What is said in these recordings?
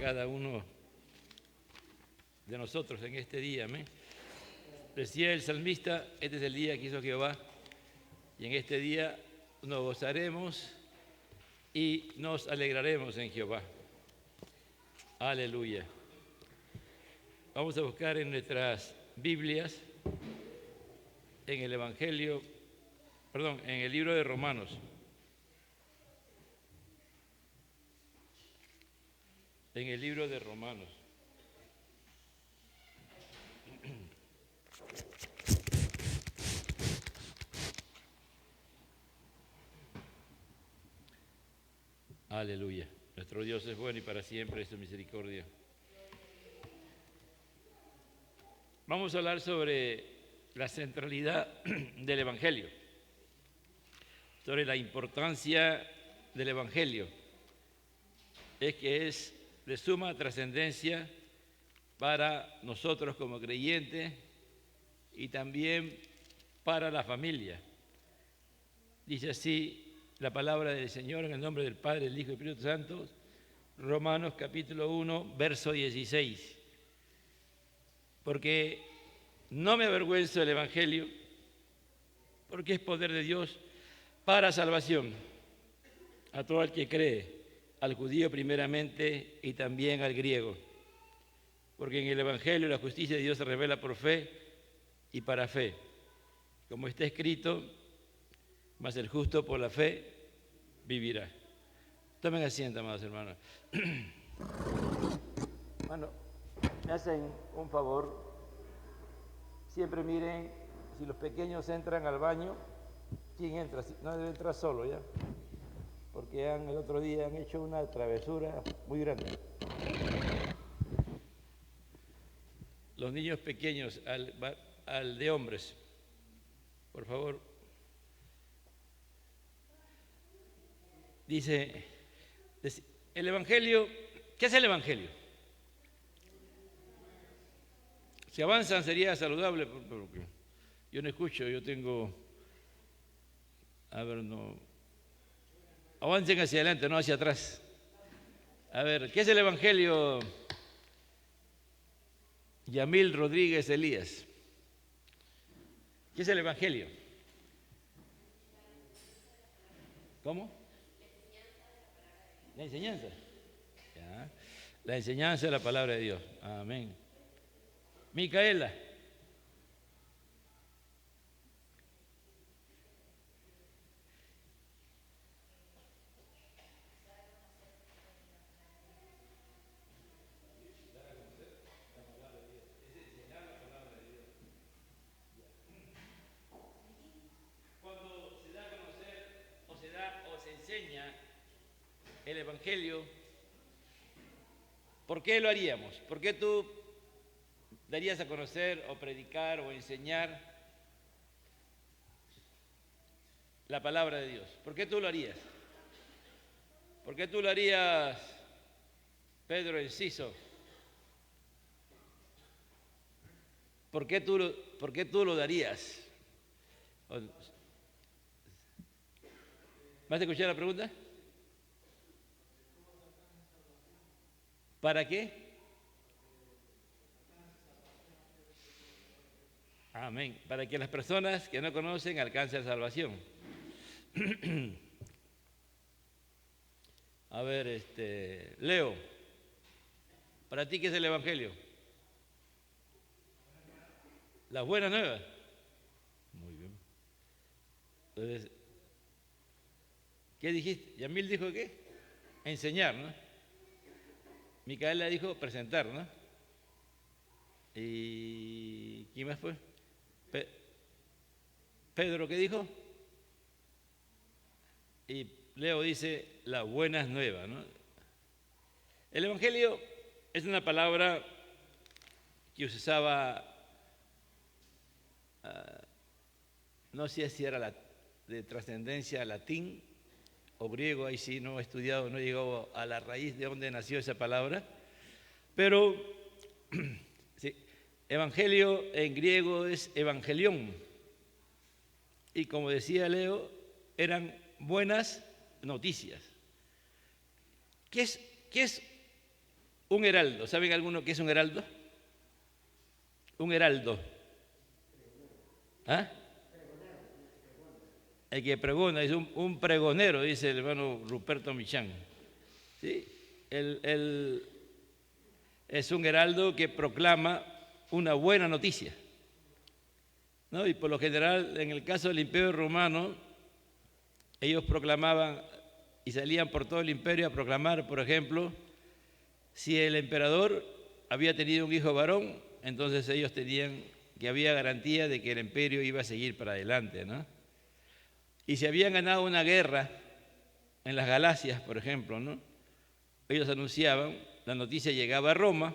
cada uno de nosotros en este día. Amén. Decía el salmista, este es el día que hizo Jehová, y en este día nos gozaremos y nos alegraremos en Jehová. Aleluya. Vamos a buscar en nuestras Biblias, en el Evangelio, en el libro de Romanos. En el libro de Romanos. Aleluya. Nuestro Dios es bueno y para siempre es su misericordia. Vamos a hablar sobre la centralidad del Evangelio, sobre la importancia del Evangelio. Es que es de suma trascendencia para nosotros como creyentes y también para la familia. Dice así la palabra del Señor en el nombre del Padre, del Hijo y del Espíritu Santo, Romanos capítulo 1, verso 16. Porque no me avergüenzo del Evangelio, porque es poder de Dios para salvación a todo el que cree, al judío primeramente y también al griego. Porque en el Evangelio la justicia de Dios se revela por fe y para fe. Como está escrito, mas el justo por la fe vivirá. Tomen asiento, amados hermanos. Bueno, me hacen un favor. Siempre miren, si los pequeños entran al baño, ¿quién entra? No debe entrar solo, ¿ya? Porque el otro día han hecho una travesura muy grande. Los niños pequeños, al de hombres, por favor. Dice, el Evangelio, ¿qué es el Evangelio? Si avanzan sería saludable, porque yo no escucho, yo tengo, no, avancen hacia adelante, no hacia atrás. A ver, ¿qué es el Evangelio? Yamil Rodríguez Elías. ¿Qué es el Evangelio? ¿Cómo? La enseñanza. Ya. La enseñanza de la palabra de Dios. Amén. Micaela. Cuando se da a conocer o se enseña el Evangelio, ¿por qué lo haríamos? ¿Por qué tú darías a conocer o predicar o enseñar la palabra de Dios? ¿Por qué tú lo harías? ¿Por qué tú lo harías, Pedro Enciso? ¿Por qué tú lo darías? ¿Vas a escuchar la pregunta? ¿Para qué? Amén. Para que las personas que no conocen alcancen salvación. A ver, Leo, ¿para ti qué es el Evangelio? Las buenas nuevas. Muy bien. Entonces, ¿qué dijiste? Yamil dijo ¿qué? Enseñar, ¿no? Micaela dijo presentar, ¿no? ¿Y quién más fue? Pedro, ¿qué dijo? Y Leo dice las buenas nuevas, ¿no? El Evangelio es una palabra que se usaba, no sé si era de trascendencia latín o griego, ahí sí no he estudiado, no he llegado a la raíz de donde nació esa palabra, pero sí, Evangelio en griego es evangelión, y como decía Leo, eran buenas noticias. ¿Qué es Un heraldo. ¿Saben alguno qué es un heraldo? Un heraldo. ¿Ah? El que pregona, es un pregonero, dice el hermano Ruperto Michán. ¿Sí? Es un heraldo que proclama una buena noticia, ¿no? Y por lo general, en el caso del Imperio Romano, ellos proclamaban y salían por todo el imperio a proclamar, por ejemplo, si el emperador había tenido un hijo varón, entonces ellos tenían que había garantía de que el imperio iba a seguir para adelante, ¿no? Y si habían ganado una guerra en las Galacias, por ejemplo, ¿no? Ellos anunciaban, la noticia llegaba a Roma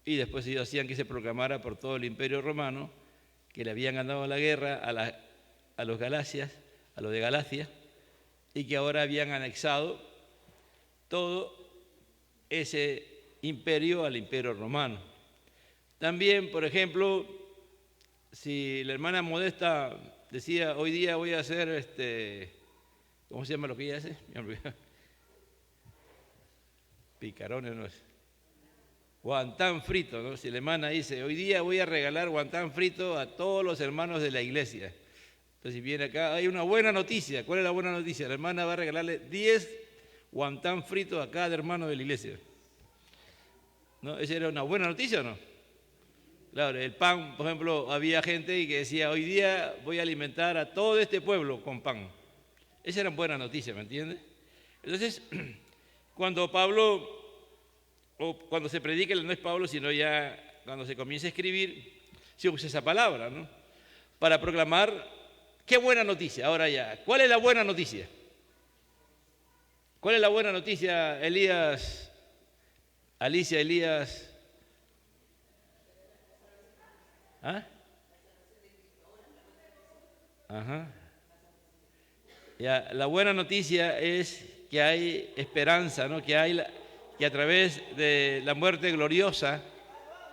y después ellos hacían que se proclamara por todo el imperio romano que le habían ganado la guerra a los Galacias, a los de Galacia, y que ahora habían anexado todo ese imperio al imperio romano. También, por ejemplo, si la hermana Modesta decía, hoy día voy a hacer, ¿cómo se llama lo que ella hace? Me olvidé. Picarones no es. Guantán frito, ¿no? Si la hermana dice, hoy día voy a regalar guantán frito a todos los hermanos de la iglesia. Entonces, si viene acá, hay una buena noticia. ¿Cuál es la buena noticia? La hermana va a regalarle 10 guantán fritos a cada hermano de la iglesia. ¿No? ¿Esa era una buena noticia o no? Claro, el pan, por ejemplo, había gente que decía, hoy día voy a alimentar a todo este pueblo con pan. Esa era buena noticia, ¿me entiendes? Entonces, cuando Pablo, o cuando se predica, no es Pablo, sino ya cuando se comienza a escribir, se usa esa palabra, ¿no? Para proclamar, qué buena noticia. Ahora ya, ¿cuál es la buena noticia? ¿Cuál es la buena noticia, Elías, Alicia, Elías? ¿Ah? Ajá. Ya, la buena noticia es que hay esperanza, ¿no? Que a través de la muerte gloriosa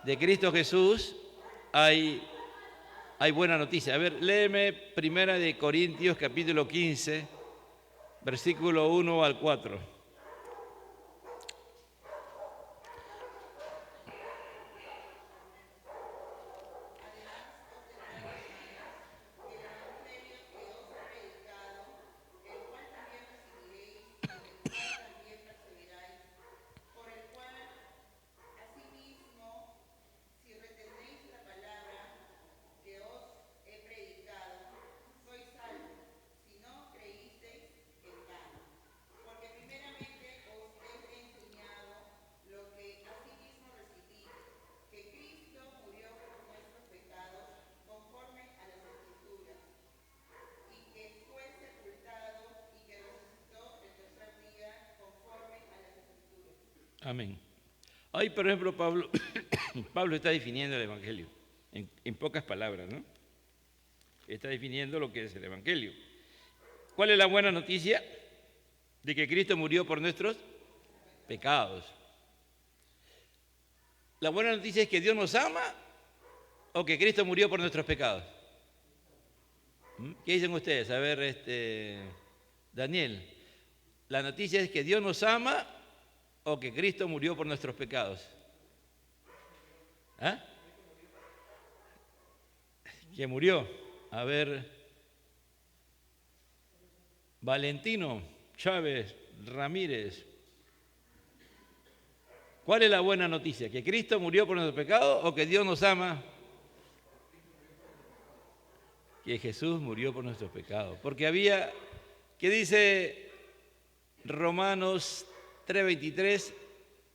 de Cristo Jesús hay buena noticia. A ver, léeme Primera de Corintios capítulo 15, versículo 1 al 4. Amén. Hoy, por ejemplo, Pablo está definiendo el Evangelio, en pocas palabras, ¿no? Está definiendo lo que es el Evangelio. ¿Cuál es la buena noticia? De que Cristo murió por nuestros pecados. ¿La buena noticia es que Dios nos ama o que Cristo murió por nuestros pecados? ¿Qué dicen ustedes? A ver, Daniel, ¿la noticia es que Dios nos ama o que Cristo murió por nuestros pecados? ¿Ah? Que murió. A ver, Valentino, Chávez, Ramírez. ¿Cuál es la buena noticia? ¿Que Cristo murió por nuestros pecados o que Dios nos ama? Que Jesús murió por nuestros pecados. Porque había, ¿qué dice Romanos 3:23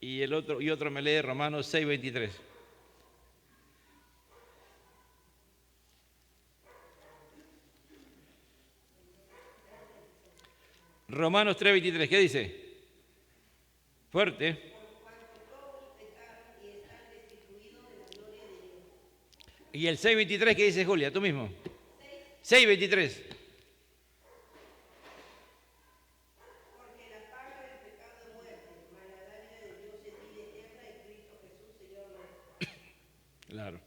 y otro me lee Romanos 6:23? Romanos 3:23, ¿qué dice? Fuerte. ¿Y el 6:23 qué dice, Julia? Tú mismo. 6:23. Claro.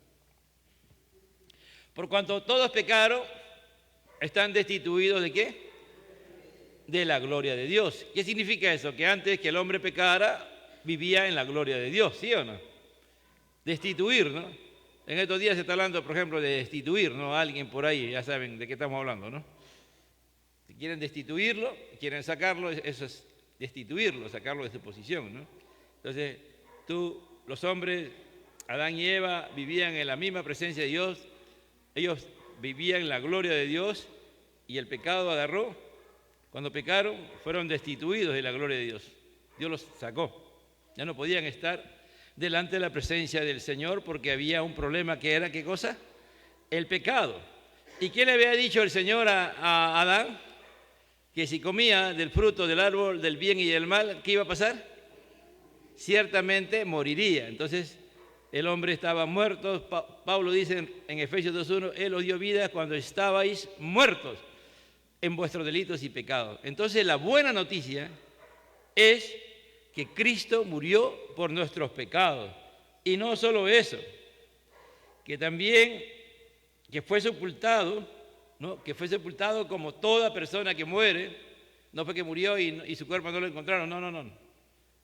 Por cuanto todos pecaron, están destituidos ¿de qué? De la gloria de Dios. ¿Qué significa eso? Que antes que el hombre pecara, vivía en la gloria de Dios, ¿sí o no? Destituir, ¿no? En estos días se está hablando, por ejemplo, de destituir, ¿no? A alguien por ahí, ya saben de qué estamos hablando, ¿no? Si quieren destituirlo, quieren sacarlo, eso es destituirlo, sacarlo de su posición, ¿no? Entonces, los hombres, Adán y Eva, vivían en la misma presencia de Dios, ellos vivían en la gloria de Dios y el pecado agarró. Cuando pecaron, fueron destituidos de la gloria de Dios. Dios los sacó. Ya no podían estar delante de la presencia del Señor porque había un problema que era, ¿qué cosa? El pecado. ¿Y qué le había dicho el Señor a Adán? Que si comía del fruto del árbol del bien y del mal, ¿qué iba a pasar? Ciertamente moriría. Entonces, el hombre estaba muerto. Pablo dice en Efesios 2:1, Él os dio vida cuando estabais muertos en vuestros delitos y pecados. Entonces, la buena noticia es que Cristo murió por nuestros pecados. Y no solo eso, que también que fue sepultado, ¿no? Que fue sepultado como toda persona que muere. No fue que murió y su cuerpo no lo encontraron, no.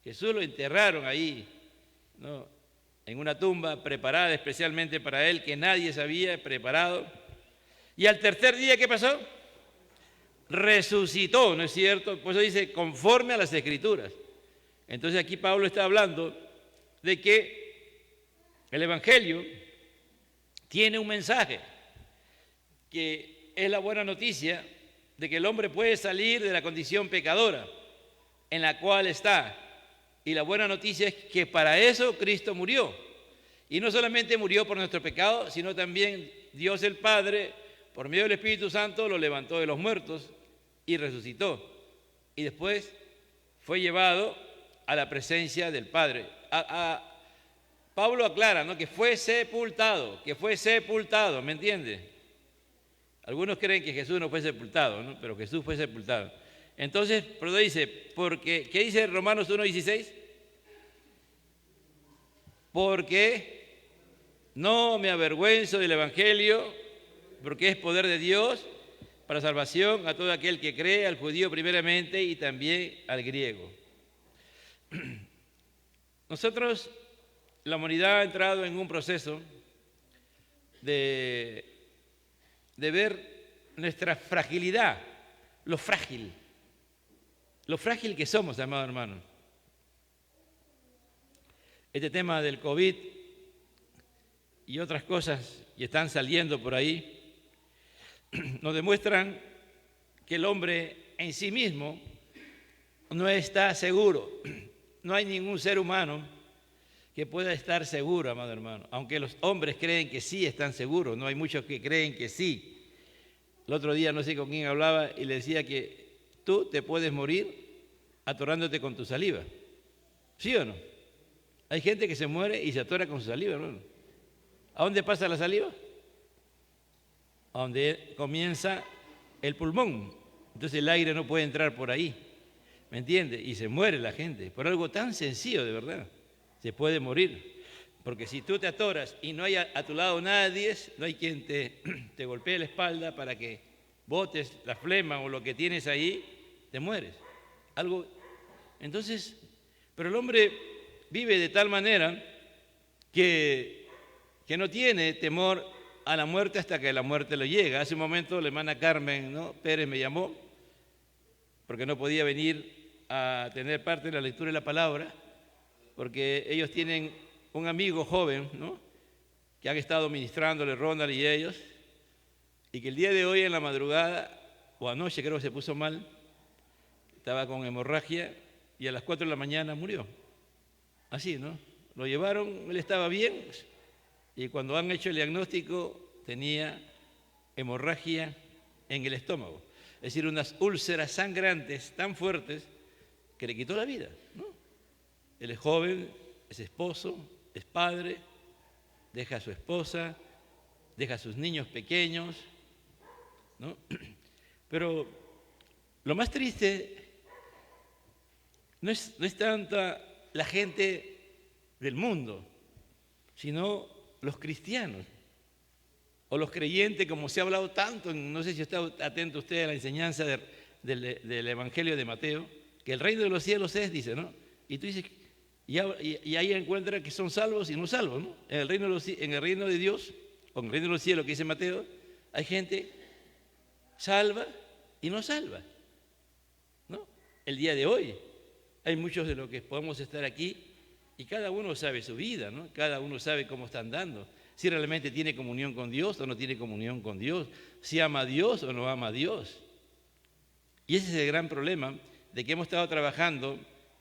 Jesús lo enterraron ahí, ¿no? En una tumba preparada especialmente para él, que nadie se había preparado. Y al tercer día, ¿qué pasó? Resucitó, ¿no es cierto? Por eso dice, conforme a las Escrituras. Entonces aquí Pablo está hablando de que el Evangelio tiene un mensaje, que es la buena noticia de que el hombre puede salir de la condición pecadora en la cual está. Y la buena noticia es que para eso Cristo murió. Y no solamente murió por nuestro pecado, sino también Dios el Padre, por medio del Espíritu Santo, lo levantó de los muertos y resucitó. Y después fue llevado a la presencia del Padre. Pablo aclara, ¿no? Que fue sepultado, ¿me entiende? Algunos creen que Jesús no fue sepultado, ¿no? Pero Jesús fue sepultado. Entonces, pero dice, porque, ¿qué dice Romanos 1:16? Porque no me avergüenzo del Evangelio, porque es poder de Dios para salvación a todo aquel que cree, al judío primeramente y también al griego. Nosotros, la humanidad ha entrado en un proceso de ver nuestra fragilidad, lo frágil que somos, amado hermano. Este tema del COVID y otras cosas que están saliendo por ahí nos demuestran que el hombre en sí mismo no está seguro. No hay ningún ser humano que pueda estar seguro, amado hermano. Aunque los hombres creen que sí están seguros, no hay muchos que creen que sí. El otro día no sé con quién hablaba y le decía que tú te puedes morir atorándote con tu saliva. ¿Sí o no? Hay gente que se muere y se atora con su saliva, hermano. ¿A dónde pasa la saliva? A donde comienza el pulmón. Entonces el aire no puede entrar por ahí. ¿Me entiende? Y se muere la gente. Por algo tan sencillo, de verdad. Se puede morir. Porque si tú te atoras y no hay a tu lado nadie, no hay quien te golpee la espalda para que botes la flema o lo que tienes ahí, te mueres. Algo. Entonces, pero el hombre vive de tal manera que no tiene temor a la muerte hasta que la muerte lo llega. Hace un momento la hermana Carmen, ¿no? Pérez me llamó porque no podía venir a tener parte de la lectura de la palabra, porque ellos tienen un amigo joven, ¿no? Que han estado ministrándole, Ronald y ellos, y que el día de hoy en la madrugada, o anoche creo que se puso mal, estaba con hemorragia y a las 4 de la mañana murió. Así, ¿no? Lo llevaron, él estaba bien, y cuando han hecho el diagnóstico tenía hemorragia en el estómago. Es decir, unas úlceras sangrantes tan fuertes que le quitó la vida, ¿no? Él es joven, es esposo, es padre, deja a su esposa, deja a sus niños pequeños, ¿no? Pero lo más triste no es tanta la gente del mundo, sino los cristianos o los creyentes, como se ha hablado tanto, no sé si está atento usted a la enseñanza del Evangelio de Mateo, que el reino de los cielos es, dice, ¿no? Y tú dices, y ahí encuentra que son salvos y no salvos, ¿no? En el reino de Dios, o en el reino de los cielos que dice Mateo, hay gente salva y no salva, ¿no? El día de hoy hay muchos de los que podemos estar aquí y cada uno sabe su vida, ¿no? Cada uno sabe cómo está andando, si realmente tiene comunión con Dios o no tiene comunión con Dios, si ama a Dios o no ama a Dios. Y ese es el gran problema de que hemos estado trabajando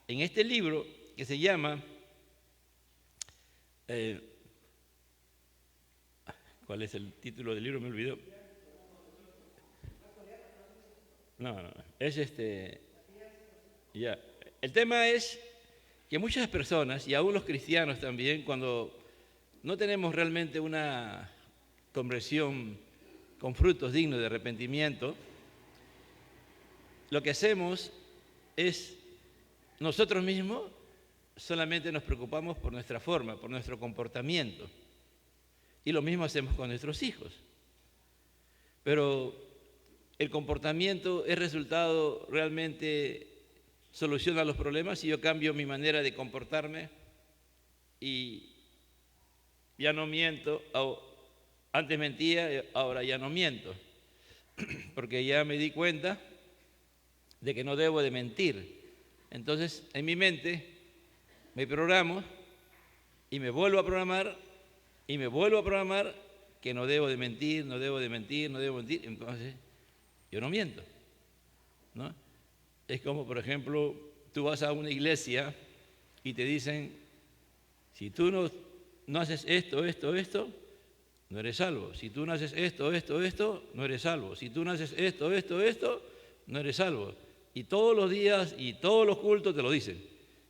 en este libro que se llama, ¿cuál es el título del libro? Me olvidó. No, es ya. El tema es que muchas personas, y aún los cristianos también, cuando no tenemos realmente una conversión con frutos dignos de arrepentimiento, lo que hacemos es nosotros mismos solamente nos preocupamos por nuestra forma, por nuestro comportamiento. Y lo mismo hacemos con nuestros hijos. Pero el comportamiento es resultado, realmente soluciona los problemas si yo cambio mi manera de comportarme y ya no miento. Antes mentía, ahora ya no miento, porque ya me di cuenta de que no debo de mentir. Entonces, en mi mente me programo y me vuelvo a programar y me vuelvo a programar que no debo de mentir, no debo de mentir, no debo mentir. Entonces, yo no miento, ¿no? Es como, por ejemplo, tú vas a una iglesia y te dicen, si tú no haces esto, no eres salvo. Si tú no haces esto, no eres salvo. Si tú no haces esto, no eres salvo. Y todos los días y todos los cultos te lo dicen.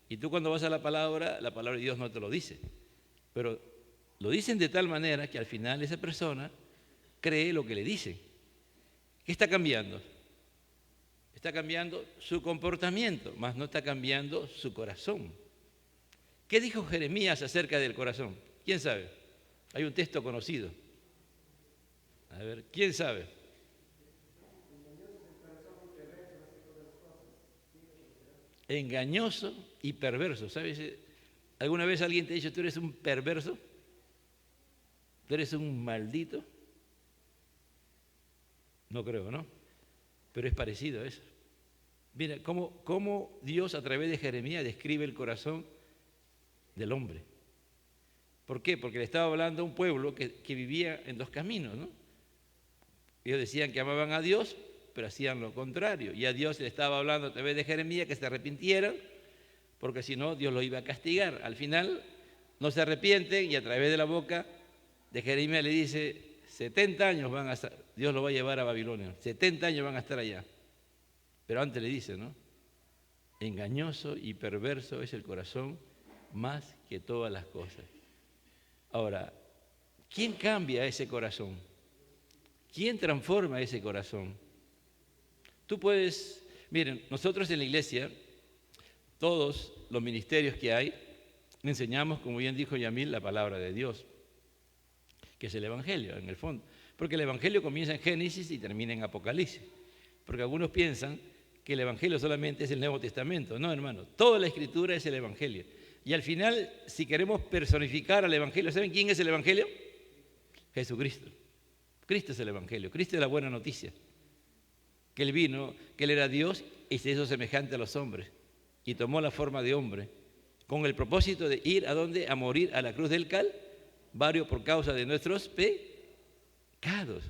Y tú cuando vas a la palabra de Dios no te lo dice. Pero lo dicen de tal manera que al final esa persona cree lo que le dicen. ¿Qué está cambiando? Está cambiando su comportamiento, mas no está cambiando su corazón. ¿Qué dijo Jeremías acerca del corazón? ¿Quién sabe? Hay un texto conocido. A ver, ¿quién sabe? Engañoso y perverso. ¿Sabes? ¿Alguna vez alguien te ha dicho, tú eres un perverso? ¿Tú eres un maldito? No creo, ¿no? Pero es parecido a eso. Mira, cómo Dios a través de Jeremías describe el corazón del hombre. ¿Por qué? Porque le estaba hablando a un pueblo que vivía en dos caminos, ¿no? Ellos decían que amaban a Dios, pero hacían lo contrario. Y a Dios le estaba hablando a través de Jeremías que se arrepintieran, porque si no, Dios los iba a castigar. Al final, no se arrepienten y a través de la boca de Jeremías le dice, 70 años van a estar, Dios los va a llevar a Babilonia, 70 años van a estar allá. Pero antes le dice, ¿no? Engañoso y perverso es el corazón más que todas las cosas. Ahora, ¿quién cambia ese corazón? ¿Quién transforma ese corazón? Tú puedes, miren, nosotros en la iglesia, todos los ministerios que hay, enseñamos, como bien dijo Yamil, la palabra de Dios, que es el Evangelio, en el fondo. Porque el Evangelio comienza en Génesis y termina en Apocalipsis. Porque algunos piensan que el Evangelio solamente es el Nuevo Testamento. No, hermano, toda la Escritura es el Evangelio. Y al final, si queremos personificar al Evangelio, ¿saben quién es el Evangelio? Jesucristo. Cristo es el Evangelio, Cristo es la buena noticia. Que Él vino, que Él era Dios y se hizo semejante a los hombres. Y tomó la forma de hombre, con el propósito de ir ¿a dónde? A morir a la cruz del Calvario por causa de nuestros pecados.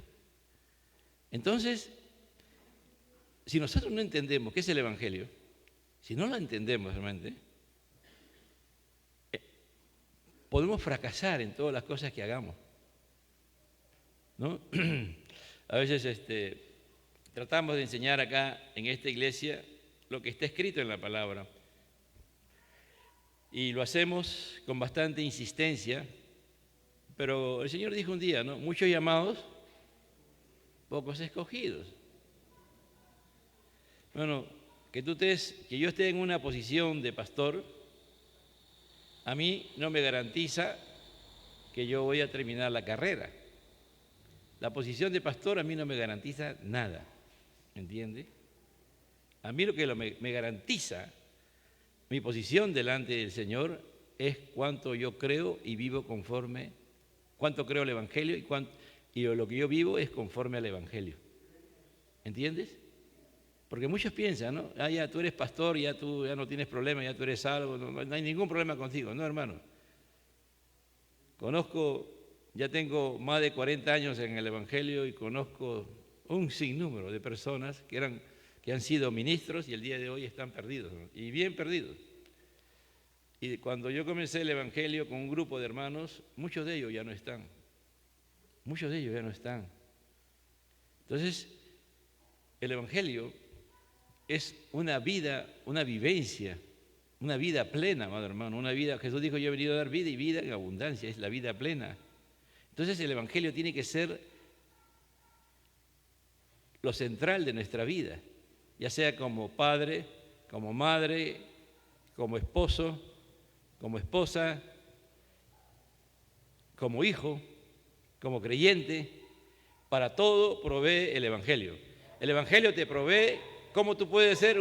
Entonces, si nosotros no entendemos qué es el Evangelio, si no lo entendemos realmente, podemos fracasar en todas las cosas que hagamos, ¿no? A veces tratamos de enseñar acá en esta iglesia lo que está escrito en la palabra y lo hacemos con bastante insistencia, pero el Señor dijo un día, ¿no? Muchos llamados, pocos escogidos. Bueno, que yo esté en una posición de pastor, a mí no me garantiza que yo voy a terminar la carrera. La posición de pastor a mí no me garantiza nada, ¿entiende? A mí lo que me garantiza mi posición delante del Señor es cuánto yo creo y vivo conforme, cuánto creo el Evangelio y lo que yo vivo es conforme al Evangelio. ¿Entiendes? Porque muchos piensan, ¿no? Ah, ya tú eres pastor, ya tú ya no tienes problema, ya tú eres salvo, no hay ningún problema contigo. No, hermano. Ya tengo más de 40 años en el Evangelio y conozco un sinnúmero de personas que han sido ministros y el día de hoy están perdidos, ¿no? Y bien perdidos. Y cuando yo comencé el Evangelio con un grupo de hermanos, muchos de ellos ya no están. Muchos de ellos ya no están. Entonces, el Evangelio es una vida, una vivencia, una vida plena, amado hermano, una vida. Jesús dijo, yo he venido a dar vida y vida en abundancia, es la vida plena. Entonces el Evangelio tiene que ser lo central de nuestra vida, ya sea como padre, como madre, como esposo, como esposa, como hijo, como creyente. Para todo provee el Evangelio. El Evangelio te provee cómo tú puedes ser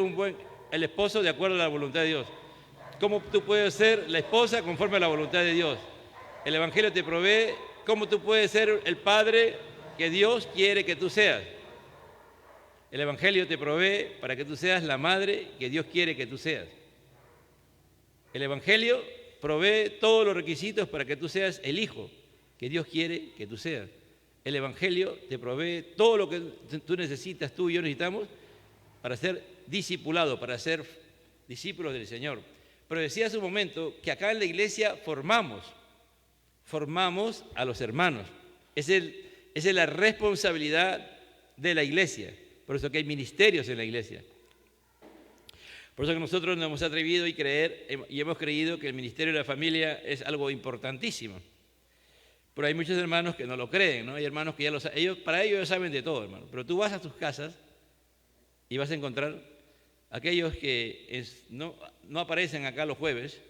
el esposo de acuerdo a la voluntad de Dios, cómo tú puedes ser la esposa conforme a la voluntad de Dios. El Evangelio te provee cómo tú puedes ser el padre que Dios quiere que tú seas. El Evangelio te provee para que tú seas la madre que Dios quiere que tú seas. El Evangelio provee todos los requisitos para que tú seas el hijo que Dios quiere que tú seas. El Evangelio te provee todo lo que tú necesitas, tú y yo necesitamos para ser discipulados, para ser discípulos del Señor. Pero decía hace un momento que acá en la iglesia formamos a los hermanos. Esa es la responsabilidad de la iglesia. Por eso que hay ministerios en la iglesia. Por eso que nosotros nos hemos atrevido y hemos creído que el ministerio de la familia es algo importantísimo. Pero hay muchos hermanos que no lo creen, ¿no? Hay hermanos que para ellos ya saben de todo, hermano. Pero tú vas a tus casas y vas a encontrar aquellos que no aparecen acá los jueves.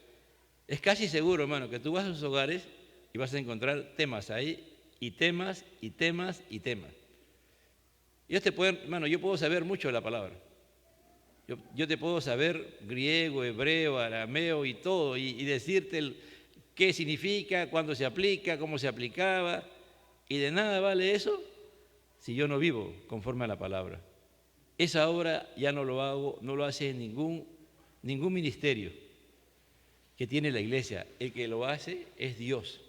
Es casi seguro, hermano, que tú vas a sus hogares y vas a encontrar temas ahí, y temas, y temas, y temas. Hermano, yo puedo saber mucho de la palabra. Yo te puedo saber griego, hebreo, arameo y todo, y decirte qué significa, cuándo se aplica, cómo se aplicaba, y de nada vale eso si yo no vivo conforme a la palabra. Esa obra ya no lo hace ningún ministerio que tiene la iglesia. El que lo hace es Dios.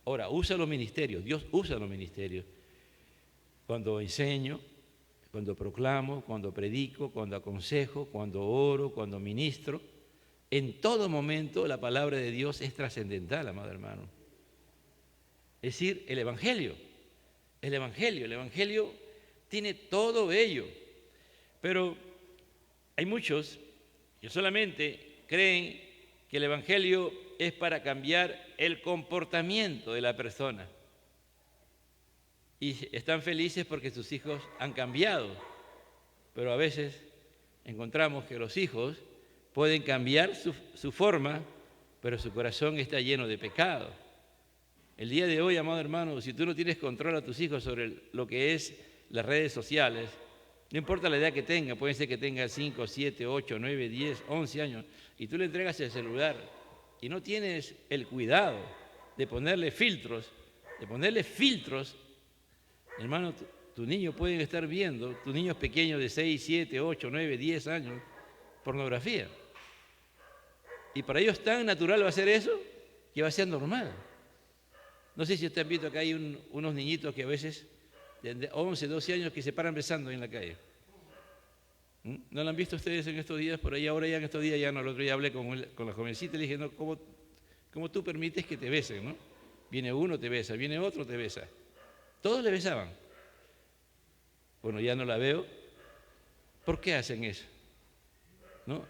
Ahora, usa los ministerios, Dios usa los ministerios. Cuando enseño, cuando proclamo, cuando predico, cuando aconsejo, cuando oro, cuando ministro, en todo momento la palabra de Dios es trascendental, amado hermano. Es decir, el Evangelio tiene todo ello. Pero hay muchos que solamente creen que el Evangelio es para cambiar el comportamiento de la persona. Y están felices porque sus hijos han cambiado. Pero a veces encontramos que los hijos pueden cambiar su forma, pero su corazón está lleno de pecado. El día de hoy, amado hermano, si tú no tienes control a tus hijos sobre lo que es las redes sociales, no importa la edad que tenga, puede ser que tenga 5, 7, 8, 9, 10, 11 años, y tú le entregas el celular y no tienes el cuidado de ponerle filtros, hermano, tus niños pueden estar viendo, tus niños pequeños de 6, 7, 8, 9, 10 años, pornografía. Y para ellos tan natural va a ser eso que va a ser normal. No sé si ustedes han visto que hay unos niñitos que a veces de 11, 12 años que se paran besando en la calle. ¿No lo han visto ustedes en estos días? Por ahí ahora ya en estos días ya no. El otro día hablé con la jovencita y le dije, no, ¿cómo tú permites que te besen, no? Viene uno, te besa, viene otro, te besa. Todos le besaban. Bueno, ya no la veo. ¿Por qué hacen eso? ¿No?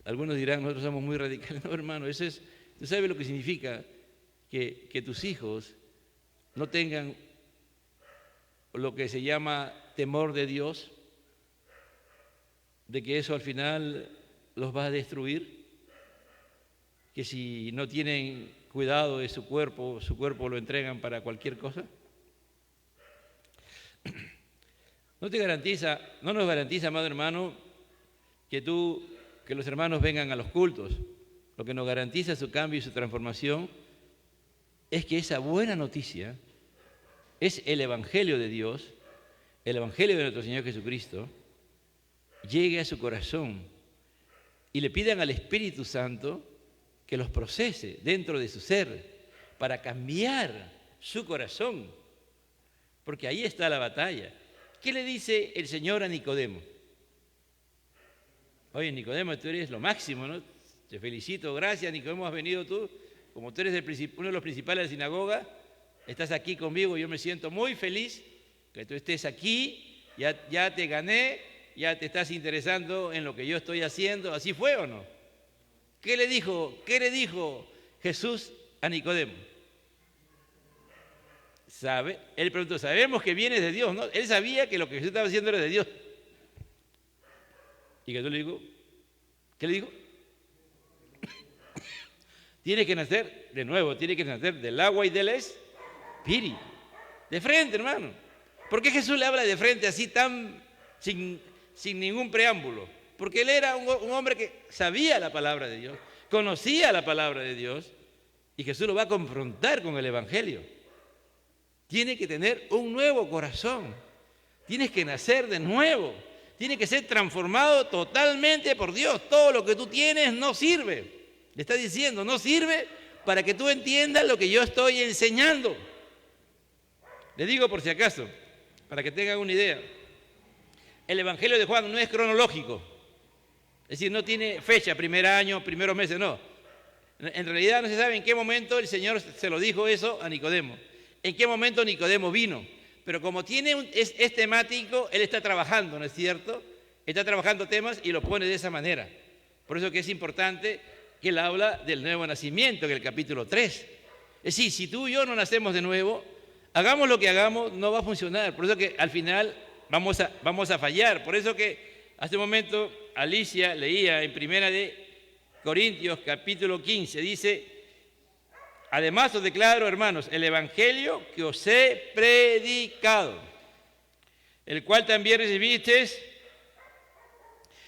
Algunos dirán, nosotros somos muy radicales. No, hermano, ¿tú sabes lo que significa que tus hijos no tengan lo que se llama temor de Dios? De que eso al final los va a destruir, que si no tienen cuidado de su cuerpo lo entregan para cualquier cosa. No nos garantiza, amado hermano, que tú que los hermanos vengan a los cultos. Lo que nos garantiza su cambio y su transformación es que esa buena noticia es el Evangelio de Dios, el Evangelio de nuestro Señor Jesucristo, llegue a su corazón y le pidan al Espíritu Santo que los procese dentro de su ser para cambiar su corazón, porque ahí está la batalla. ¿Qué le dice el Señor a Nicodemo? Oye, Nicodemo, tú eres lo máximo, ¿no? Te felicito, gracias, Nicodemo, has venido tú, como tú eres uno de los principales de la sinagoga, estás aquí conmigo, yo me siento muy feliz que tú estés aquí, ya te gané, ya te estás interesando en lo que yo estoy haciendo. ¿Así fue o no? ¿Qué le dijo Jesús a Nicodemo? Él preguntó, sabemos que vienes de Dios, ¿no? Él sabía que lo que Jesús estaba haciendo era de Dios. Y Jesús le dijo, ¿qué le dijo? Tiene que nacer de nuevo, tiene que nacer del agua y del espíritu. De frente, hermano. ¿Por qué Jesús le habla de frente así tan sin ningún preámbulo? Porque él era un hombre que sabía la palabra de Dios, conocía la palabra de Dios, y Jesús lo va a confrontar con el Evangelio. Tiene que tener un nuevo corazón, tienes que nacer de nuevo, tienes que ser transformado totalmente por Dios. Todo lo que tú tienes no sirve. Le está diciendo, no sirve para que tú entiendas lo que yo estoy enseñando. Le digo por si acaso, para que tengan una idea, el Evangelio de Juan no es cronológico, es decir, no tiene fecha, primer año, primeros meses, no. En realidad no se sabe en qué momento el Señor se lo dijo eso a Nicodemo, en qué momento Nicodemo vino, pero como es temático, él está trabajando, ¿no es cierto? Está trabajando temas y lo pone de esa manera. Por eso que es importante que él habla del nuevo nacimiento en el capítulo 3. Es decir, si tú y yo no nacemos de nuevo, hagamos lo que hagamos, no va a funcionar. Por eso que al final vamos a fallar. Por eso que hace un momento Alicia leía en 1 Corintios capítulo 15, dice, además os declaro, hermanos, el evangelio que os he predicado, el cual también recibisteis,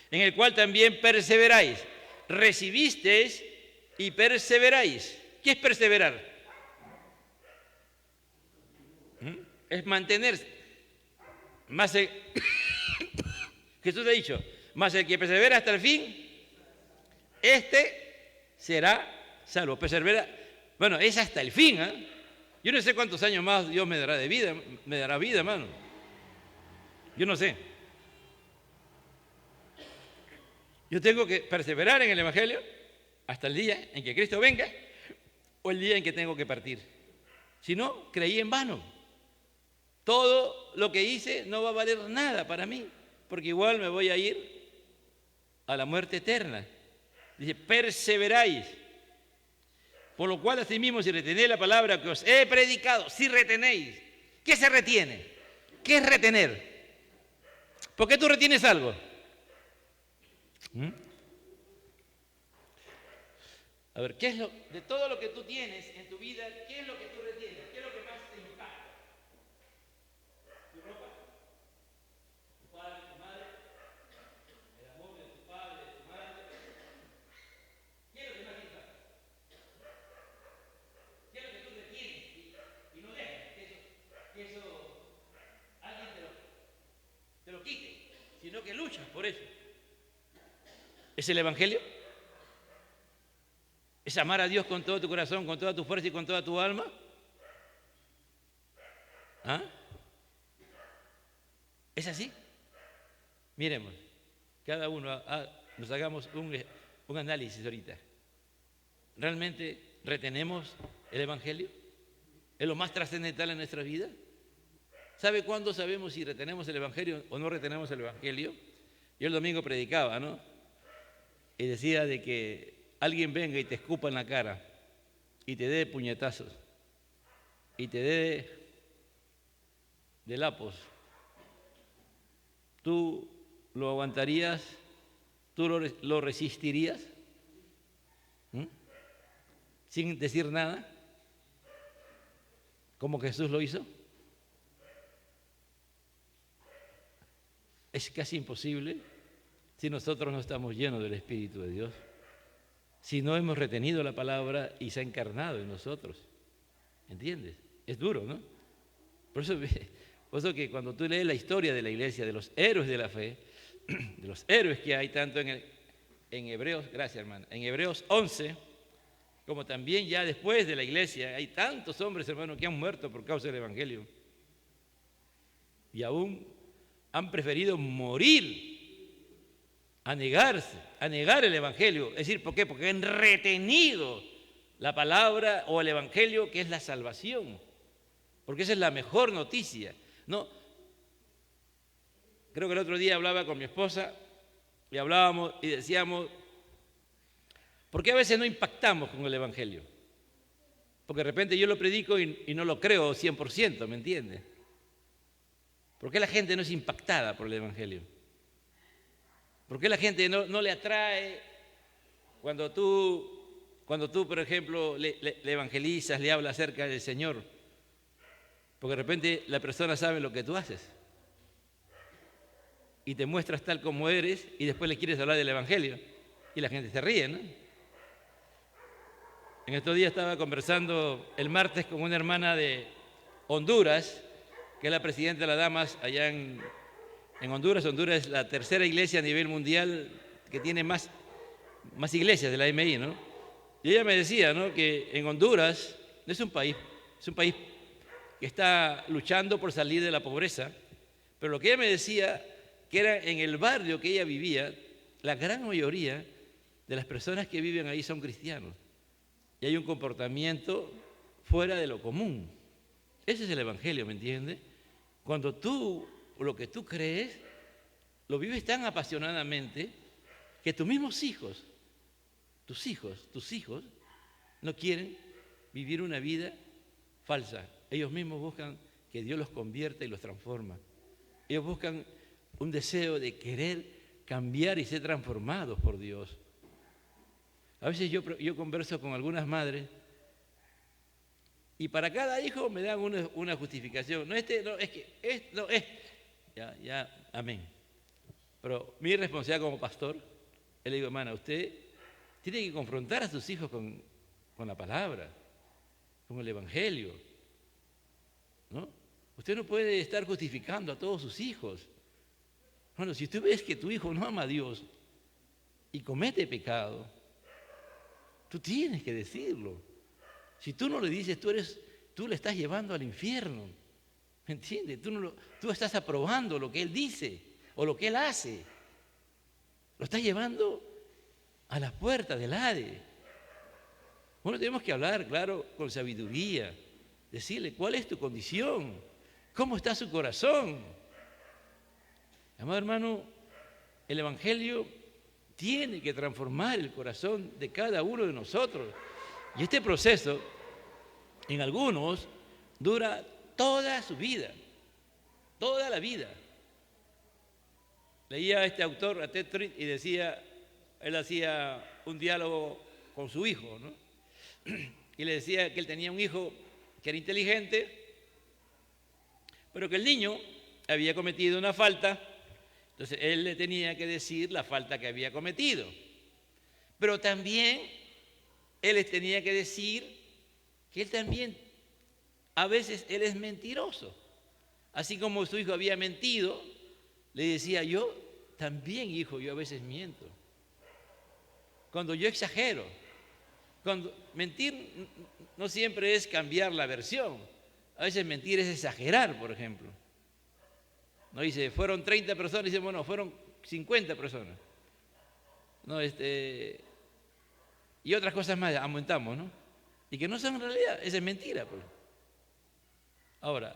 en el cual también perseveráis. Recibisteis y perseveráis. ¿Qué es perseverar? Es mantenerse. Jesús ha dicho, mas el que persevera hasta el fin, este será salvo. Persevera, bueno, es hasta el fin, ¿eh? Yo no sé cuántos años más Dios me dará vida, hermano. Yo no sé. Yo tengo que perseverar en el Evangelio hasta el día en que Cristo venga o el día en que tengo que partir. Si no, creí en vano. Todo lo que hice no va a valer nada para mí, porque igual me voy a ir a la muerte eterna. Dice, perseveráis. Por lo cual, asimismo, si retenéis la palabra que os he predicado, si retenéis, ¿qué se retiene? ¿Qué es retener? ¿Por qué tú retienes algo? A ver, ¿qué es de todo lo que tú tienes en tu vida, qué es lo que tú retienes? ¿Qué es lo que más te impacta? ¿Tu ropa? ¿Tu padre, tu madre? ¿El amor de tu padre, de tu madre? ¿Qué es lo que más te impacta? ¿Qué es lo que tú retienes y no dejas que eso alguien te lo quite, sino que luchas por eso? ¿Es el Evangelio? ¿Es amar a Dios con todo tu corazón, con toda tu fuerza y con toda tu alma? ¿Ah? ¿Es así? Miremos, cada uno nos hagamos un análisis ahorita. ¿Realmente retenemos el Evangelio? ¿Es lo más trascendental en nuestra vida? ¿Sabe cuándo sabemos si retenemos el Evangelio o no retenemos el Evangelio? Yo el domingo predicaba, ¿no? Y decía de que alguien venga y te escupa en la cara y te dé puñetazos y te dé de lapos. ¿Tú lo aguantarías? ¿Tú lo resistirías? Sin decir nada, como Jesús lo hizo. Es casi imposible. si nosotros no estamos llenos del Espíritu de Dios, si no hemos retenido la palabra y se ha encarnado en nosotros. ¿Entiendes? Es duro, ¿no? Por eso que cuando tú lees la historia de la iglesia, de los héroes de la fe, de los héroes que hay tanto en Hebreos, gracias hermano, en Hebreos 11, como también ya después de la iglesia, hay tantos hombres, hermanos, que han muerto por causa del Evangelio. Y aún han preferido morir a negarse, a negar el Evangelio. Es decir, ¿por qué? Porque han retenido la palabra o el Evangelio, que es la salvación. Porque esa es la mejor noticia. No, creo que el otro día hablaba con mi esposa y hablábamos y decíamos, ¿por qué a veces no impactamos con el Evangelio? Porque de repente yo lo predico y no lo creo 100%, ¿me entiendes? ¿Por qué la gente no es impactada por el Evangelio? ¿Por qué la gente no le atrae cuando tú, por ejemplo, le evangelizas, le hablas acerca del Señor? Porque de repente la persona sabe lo que tú haces y te muestras tal como eres y después le quieres hablar del Evangelio y la gente se ríe, ¿no? En estos días estaba conversando el martes con una hermana de Honduras, que es la presidenta de las damas allá en Honduras. Honduras es la tercera iglesia a nivel mundial que tiene más iglesias de la MI, ¿no? Y ella me decía, ¿no?, que en Honduras es un país que está luchando por salir de la pobreza, pero lo que ella me decía, que era en el barrio que ella vivía, la gran mayoría de las personas que viven ahí son cristianos. Y hay un comportamiento fuera de lo común. Ese es el Evangelio, ¿me entiendes? Cuando tú, lo que tú crees, lo vives tan apasionadamente que tus mismos hijos, tus hijos, no quieren vivir una vida falsa. Ellos mismos buscan que Dios los convierta y los transforma. Ellos buscan un deseo de querer cambiar y ser transformados por Dios. A veces yo converso con algunas madres y para cada hijo me dan una justificación. No, es que, ya, amén. Pero mi responsabilidad como pastor, le digo, hermana, usted tiene que confrontar a sus hijos con la palabra, con el Evangelio, ¿no? Usted no puede estar justificando a todos sus hijos. Bueno, si usted ves que tu hijo no ama a Dios y comete pecado, tú tienes que decirlo. Si tú no le dices, tú le estás llevando al infierno. ¿Me entiendes? Tú estás aprobando lo que él dice o lo que él hace. Lo estás llevando a las puertas del Hades. Bueno, tenemos que hablar, claro, con sabiduría. Decirle, ¿cuál es tu condición? ¿Cómo está su corazón? Amado hermano, el Evangelio tiene que transformar el corazón de cada uno de nosotros. Y este proceso, en algunos, dura toda su vida, toda la vida. Leía a este autor, a Ted Tripp, y decía, él hacía un diálogo con su hijo, ¿no? Y le decía que él tenía un hijo que era inteligente, pero que el niño había cometido una falta, entonces él le tenía que decir la falta que había cometido. Pero también él les tenía que decir que él también, a veces él es mentiroso. Así como su hijo había mentido, le decía, yo también, hijo, yo a veces miento. Cuando yo exagero, mentir no siempre es cambiar la versión. A veces mentir es exagerar, por ejemplo. No dice, fueron 30 personas, dice, bueno, fueron 50 personas. No, y otras cosas más aumentamos, ¿no? Y que no son en realidad, esa es mentira, pues. Ahora,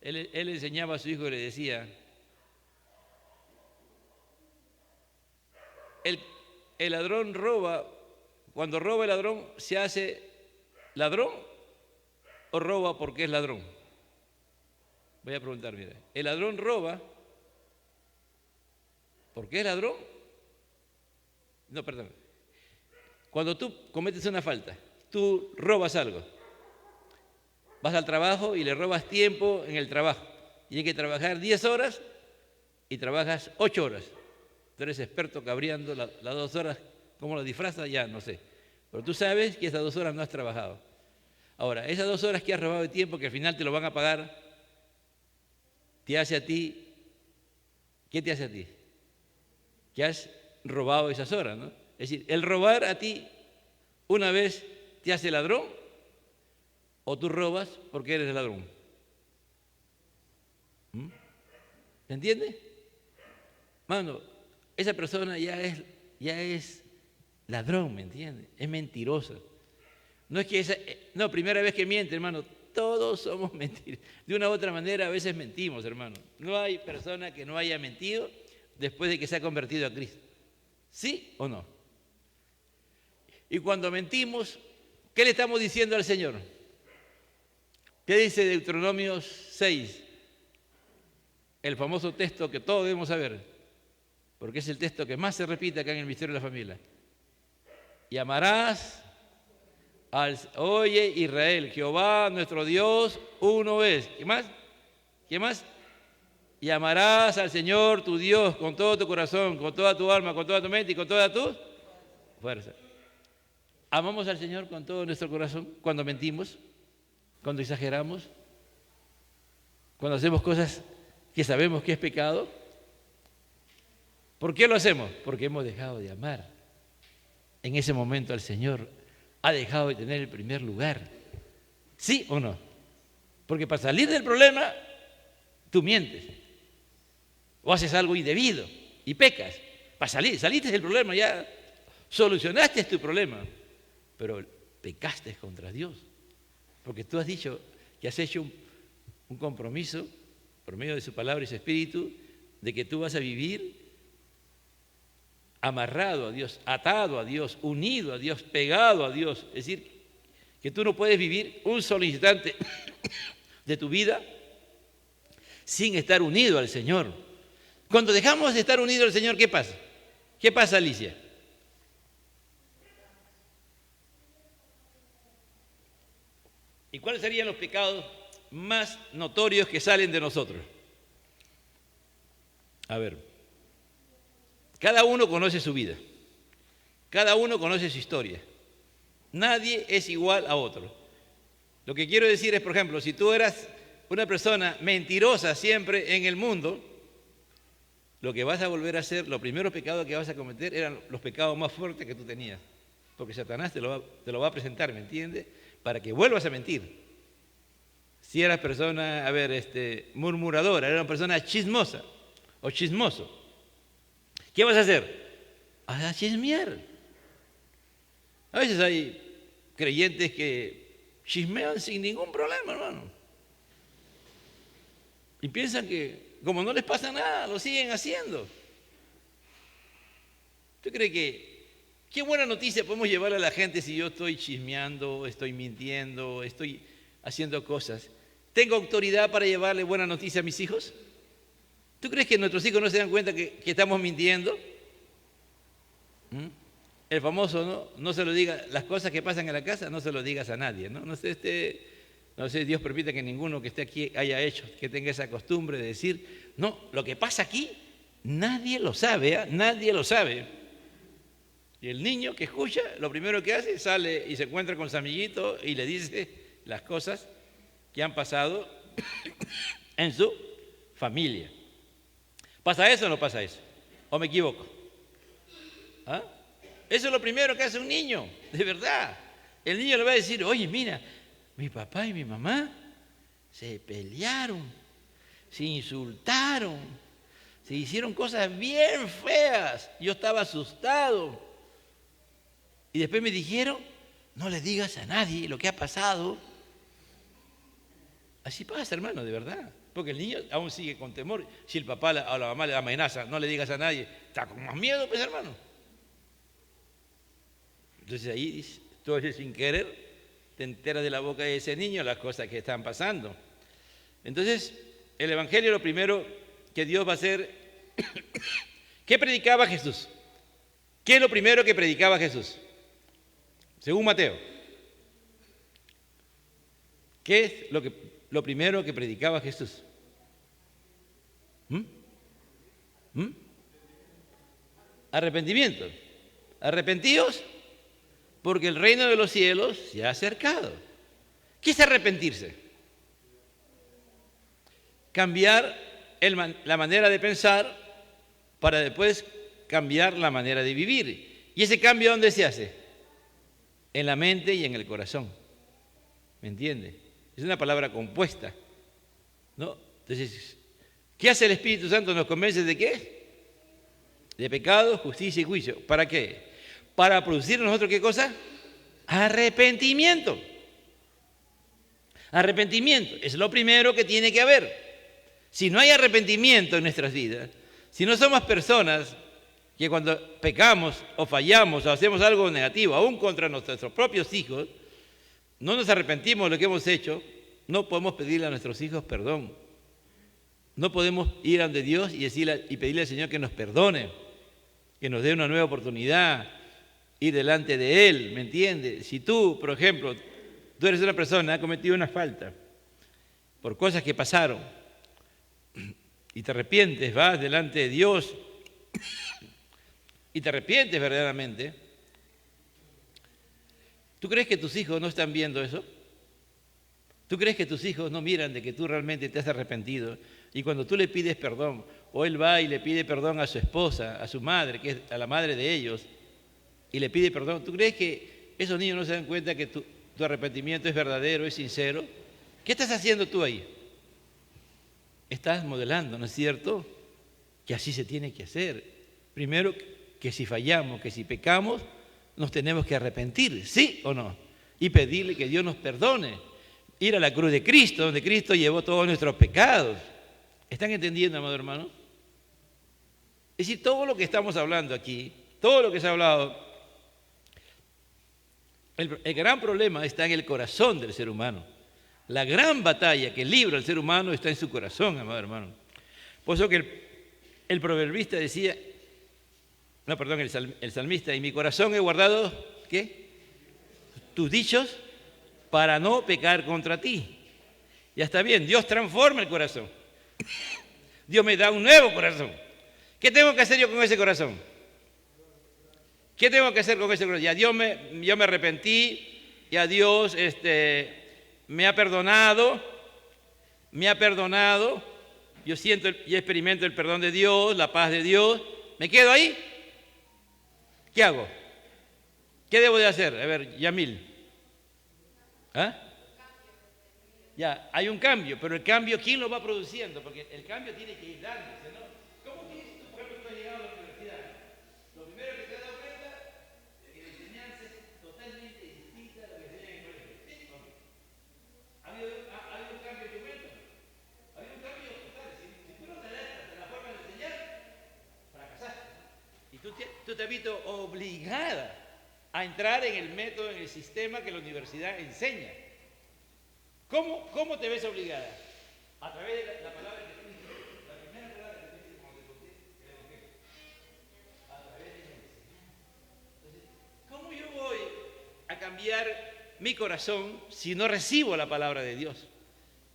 él enseñaba a su hijo y le decía, el ladrón roba, cuando roba el ladrón, ¿se hace ladrón o roba porque es ladrón? Voy a preguntar, mira, ¿el ladrón roba porque es ladrón? No, perdón. Cuando tú cometes una falta, tú robas algo, vas al trabajo y le robas tiempo en el trabajo. Tienes que trabajar 10 horas y trabajas 8 horas. Tú eres experto cabreando las 2 horas, ¿cómo lo disfrazas? Ya, no sé. Pero tú sabes que esas 2 horas no has trabajado. Ahora, esas 2 horas que has robado de tiempo, que al final te lo van a pagar, te hace a ti, ¿qué te hace a ti? Que has robado esas horas, ¿no? Es decir, el robar a ti una vez te hace ladrón, o tú robas porque eres ladrón. ¿Se entiende? Mano, esa persona ya es ladrón, ¿me entiende? Es mentirosa. No es que primera vez que miente, hermano. Todos somos mentirosos. De una u otra manera a veces mentimos, hermano. No hay persona que no haya mentido después de que se ha convertido a Cristo. ¿Sí o no? Y cuando mentimos, ¿qué le estamos diciendo al Señor? ¿Qué dice Deuteronomio 6? El famoso texto que todos debemos saber, porque es el texto que más se repite acá en el misterio de la familia. Y amarás oye Israel, Jehová nuestro Dios uno es. ¿Qué más? ¿Qué más? Y amarás al Señor tu Dios con todo tu corazón, con toda tu alma, con toda tu mente y con toda tu fuerza. ¿Amamos al Señor con todo nuestro corazón cuando mentimos, cuando exageramos, cuando hacemos cosas que sabemos que es pecado? ¿Por qué lo hacemos? Porque hemos dejado de amar en ese momento al Señor. Ha dejado de tener el primer lugar. ¿Sí o no? Porque para salir del problema, tú mientes. O haces algo indebido y pecas. Para saliste del problema, ya solucionaste tu problema. Pero pecaste contra Dios. Porque tú has dicho que has hecho un compromiso por medio de su palabra y su espíritu de que tú vas a vivir amarrado a Dios, atado a Dios, unido a Dios, pegado a Dios. Es decir, que tú no puedes vivir un solo instante de tu vida sin estar unido al Señor. Cuando dejamos de estar unidos al Señor, ¿qué pasa? ¿Qué pasa, Alicia? ¿Y cuáles serían los pecados más notorios que salen de nosotros? A ver. Cada uno conoce su vida, cada uno conoce su historia. Nadie es igual a otro. Lo que quiero decir es, por ejemplo, si tú eras una persona mentirosa siempre en el mundo, lo que vas a volver a hacer, los primeros pecados que vas a cometer eran los pecados más fuertes que tú tenías. Porque Satanás te lo va a presentar, ¿me entiendes? Para que vuelvas a mentir. Si eras persona, murmuradora, eras una persona chismosa o chismoso, ¿qué vas a hacer? A chismear. A veces hay creyentes que chismean sin ningún problema, hermano. Y piensan que, como no les pasa nada, lo siguen haciendo. ¿Tú crees que qué buena noticia podemos llevarle a la gente si yo estoy chismeando, estoy mintiendo, estoy haciendo cosas? ¿Tengo autoridad para llevarle buena noticia a mis hijos? ¿Tú crees que nuestros hijos no se dan cuenta que estamos mintiendo? El famoso, no se lo diga, las cosas que pasan en la casa, no se lo digas a nadie, ¿no? No sé, Dios permite que ninguno que esté aquí haya hecho, que tenga esa costumbre de decir, no, lo que pasa aquí, nadie lo sabe, ¿eh? Nadie lo sabe. Y el niño que escucha, lo primero que hace, sale y se encuentra con su amiguito y le dice las cosas que han pasado en su familia. ¿Pasa eso o no pasa eso? ¿O me equivoco? ¿Ah? Eso es lo primero que hace un niño, de verdad. El niño le va a decir, oye, mira, mi papá y mi mamá se pelearon, se insultaron, se hicieron cosas bien feas. Yo estaba asustado. Y después me dijeron, no le digas a nadie lo que ha pasado. Así pasa, hermano, de verdad. Porque el niño aún sigue con temor. Si el papá o la mamá le amenaza, no le digas a nadie, está con más miedo, pues, hermano. Entonces ahí, tú sin querer, te enteras de la boca de ese niño las cosas que están pasando. Entonces, el Evangelio, lo primero que Dios va a hacer, ¿qué predicaba Jesús? ¿Qué es lo primero que predicaba Jesús? Según Mateo. ¿Qué es lo primero que predicaba Jesús? Arrepentimiento. Arrepentíos porque el reino de los cielos se ha acercado. ¿Qué es arrepentirse? Cambiar la manera de pensar para después cambiar la manera de vivir. ¿Y ese cambio dónde se hace? En la mente y en el corazón. ¿Me entiende? Es una palabra compuesta, ¿no? Entonces, ¿qué hace el Espíritu Santo? ¿Nos convence de qué? De pecado, justicia y juicio. ¿Para qué? Para producir en nosotros, ¿qué cosa? Arrepentimiento. Arrepentimiento es lo primero que tiene que haber. Si no hay arrepentimiento en nuestras vidas, si no somos personas que cuando pecamos o fallamos o hacemos algo negativo, aún contra nuestros propios hijos, no nos arrepentimos de lo que hemos hecho, no podemos pedirle a nuestros hijos perdón. No podemos ir ante Dios y pedirle al Señor que nos perdone, que nos dé una nueva oportunidad, ir delante de Él, ¿me entiendes? Si tú, por ejemplo, tú eres una persona que ha cometido una falta por cosas que pasaron y te arrepientes, vas delante de Dios y te arrepientes verdaderamente, ¿tú crees que tus hijos no están viendo eso? ¿Tú crees que tus hijos no miran de que tú realmente te has arrepentido? Y cuando tú le pides perdón, o él va y le pide perdón a su esposa, a su madre, que es a la madre de ellos, y le pide perdón, ¿tú crees que esos niños no se dan cuenta que tu arrepentimiento es verdadero, es sincero? ¿Qué estás haciendo tú ahí? Estás modelando, ¿no es cierto? Que así se tiene que hacer. Primero, que si fallamos, que si pecamos, nos tenemos que arrepentir, ¿sí o no? Y pedirle que Dios nos perdone. Ir a la cruz de Cristo, donde Cristo llevó todos nuestros pecados. ¿Están entendiendo, amado hermano? Es decir, todo lo que estamos hablando aquí, todo lo que se ha hablado, el gran problema está en el corazón del ser humano. La gran batalla que libra el ser humano está en su corazón, amado hermano. Por eso que el proverbista decía, no, perdón, el salmista, y mi corazón he guardado, ¿qué? Tus dichos para no pecar contra ti. Ya está bien, Dios transforma el corazón. Dios me da un nuevo corazón. ¿Qué tengo que hacer yo con ese corazón? ¿Qué tengo que hacer con ese corazón? Ya yo me arrepentí, ya Dios me ha perdonado, yo siento y experimento el perdón de Dios, la paz de Dios. ¿Me quedo ahí? ¿Qué hago? ¿Qué debo de hacer? A ver, Yamil. ¿Ah? Ya, hay un cambio, pero el cambio, ¿quién lo va produciendo? Porque el cambio tiene que ir dándose, ¿no? ¿Cómo tienes tú, por ejemplo, tú has llegado a la universidad? Lo primero que te has dado cuenta es que la enseñanza es totalmente distinta a lo que se enseña en el colegio. ¿Sí o no? ¿Ha habido un cambio en tu mente? Ha habido un cambio total. Si tú no te adaptas a la forma de enseñar, fracasaste. Y tú te has visto obligada a entrar en el método, en el sistema que la universidad enseña. ¿Cómo te ves obligada? A través de la palabra que tú dijiste, la primera palabra que tú dijiste cuando te conté el Evangelio. A través de la enseñanza. Entonces, ¿cómo yo voy a cambiar mi corazón si no recibo la palabra de Dios?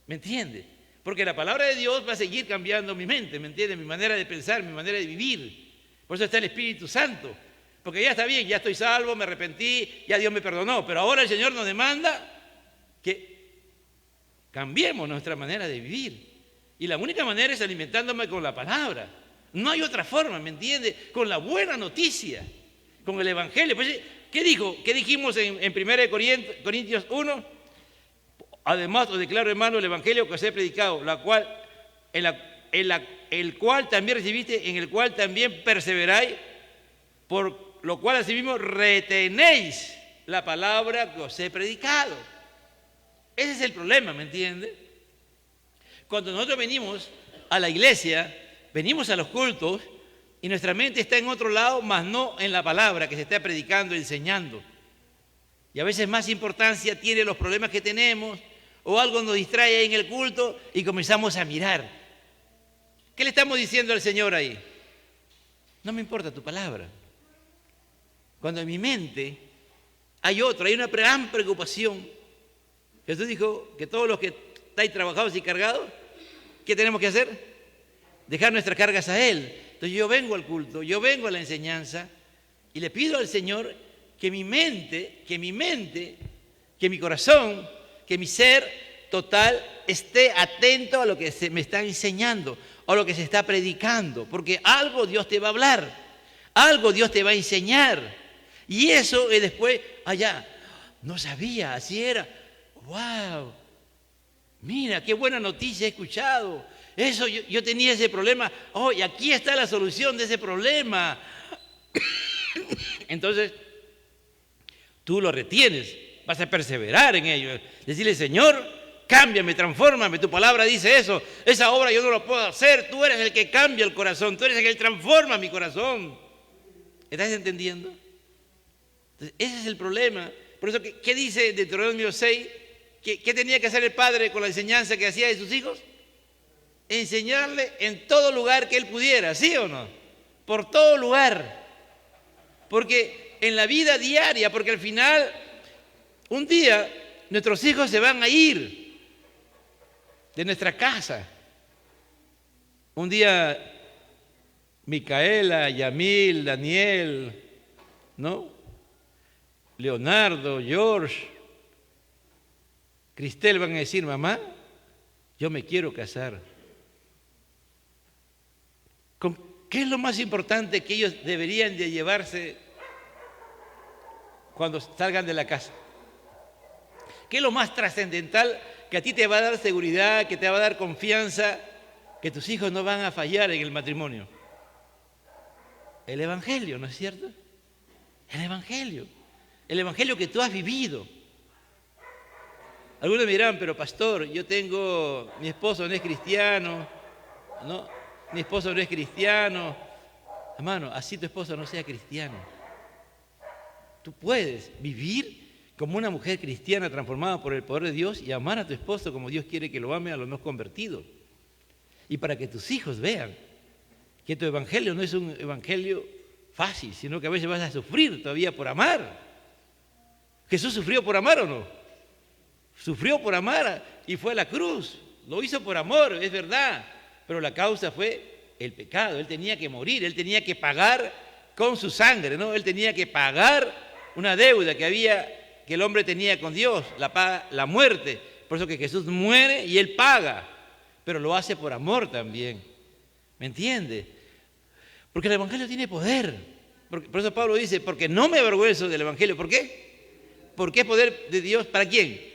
¿Me entiende? Porque la palabra de Dios va a seguir cambiando mi mente, ¿me entiende? Mi manera de pensar, mi manera de vivir. Por eso está el Espíritu Santo. Porque ya está bien, ya estoy salvo, me arrepentí, ya Dios me perdonó. Pero ahora el Señor nos demanda que cambiemos nuestra manera de vivir. Y la única manera es alimentándome con la palabra. No hay otra forma, ¿me entiende? Con la buena noticia, con el Evangelio. Pues, ¿qué dijo? ¿Qué dijimos en 1 Corintios 1? Además, os declaro, hermano, el Evangelio que os he predicado, el cual también recibiste, en el cual también perseveráis, por lo cual asimismo retenéis la palabra que os he predicado. Ese es el problema, ¿me entiende? Cuando nosotros venimos a la iglesia, venimos a los cultos y nuestra mente está en otro lado, más no en la palabra que se está predicando, enseñando. Y a veces más importancia tiene los problemas que tenemos o algo nos distrae en el culto y comenzamos a mirar. ¿Qué le estamos diciendo al Señor ahí? No me importa tu palabra. Cuando en mi mente hay una gran preocupación. Jesús dijo que todos los que estáis trabajados y cargados, ¿qué tenemos que hacer? Dejar nuestras cargas a Él. Entonces yo vengo al culto, yo vengo a la enseñanza y le pido al Señor que mi mente, que mi corazón, que mi ser total esté atento a lo que se me está enseñando, a lo que se está predicando, porque algo Dios te va a hablar, algo Dios te va a enseñar. Y eso es después, allá, no sabía, así era. ¡Wow! Mira, qué buena noticia he escuchado. Eso, yo tenía ese problema. ¡Oh, y aquí está la solución de ese problema! Entonces, tú lo retienes, vas a perseverar en ello. Decirle, Señor, cámbiame, transfórmame, tu palabra dice eso. Esa obra yo no lo puedo hacer. Tú eres el que cambia el corazón, tú eres el que transforma mi corazón. ¿Estás entendiendo? Entonces, ese es el problema. Por eso, ¿qué dice Deuteronomio 6? ¿Qué tenía que hacer el padre con la enseñanza que hacía de sus hijos? Enseñarle en todo lugar que él pudiera, ¿sí o no? Por todo lugar. Porque en la vida diaria, porque al final, un día, nuestros hijos se van a ir de nuestra casa. Un día, Micaela, Yamil, Daniel, ¿no? Leonardo, George, Cristel van a decir, mamá, yo me quiero casar. ¿Qué es lo más importante que ellos deberían de llevarse cuando salgan de la casa? ¿Qué es lo más trascendental que a ti te va a dar seguridad, que te va a dar confianza, que tus hijos no van a fallar en el matrimonio? El Evangelio, ¿no es cierto? El Evangelio que tú has vivido. Algunos me dirán, pero pastor, mi esposo no es cristiano, ¿no? Mi esposo no es cristiano. Hermano, así tu esposo no sea cristiano. Tú puedes vivir como una mujer cristiana transformada por el poder de Dios y amar a tu esposo como Dios quiere que lo ame a los no convertidos. Y para que tus hijos vean que tu evangelio no es un evangelio fácil, sino que a veces vas a sufrir todavía por amar. ¿Jesús sufrió por amar o no? Sufrió por amar y fue a la cruz. Lo hizo por amor, es verdad. Pero la causa fue el pecado. Él tenía que morir, él tenía que pagar con su sangre, ¿no? Él tenía que pagar una deuda que el hombre tenía con Dios, la muerte. Por eso que Jesús muere y él paga, pero lo hace por amor también. ¿Me entiende? Porque el evangelio tiene poder. Por eso Pablo dice, porque no me avergüenzo del evangelio. ¿Por qué? Porque es poder de Dios. ¿Para quién?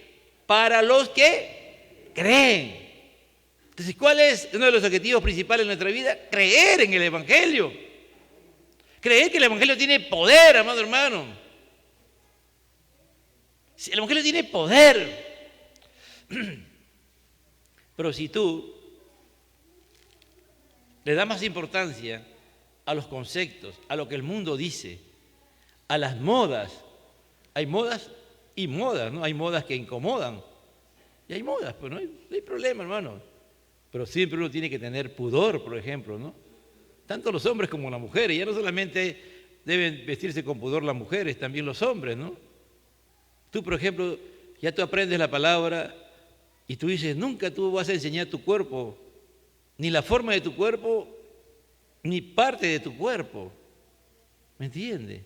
Para los que creen. Entonces, ¿cuál es uno de los objetivos principales de nuestra vida? Creer en el evangelio. Creer que el evangelio tiene poder, amado hermano. El evangelio tiene poder. Pero si tú le das más importancia a los conceptos, a lo que el mundo dice, a las modas, hay modas y modas, ¿no? Hay modas que incomodan y hay modas, pues no hay problema, hermano. Pero siempre uno tiene que tener pudor, por ejemplo, ¿no? Tanto los hombres como las mujeres. Ya no solamente deben vestirse con pudor las mujeres, también los hombres, ¿no? Tú, por ejemplo, ya tú aprendes la palabra y tú dices, nunca tú vas a enseñar tu cuerpo, ni la forma de tu cuerpo, ni parte de tu cuerpo. ¿Me entiendes?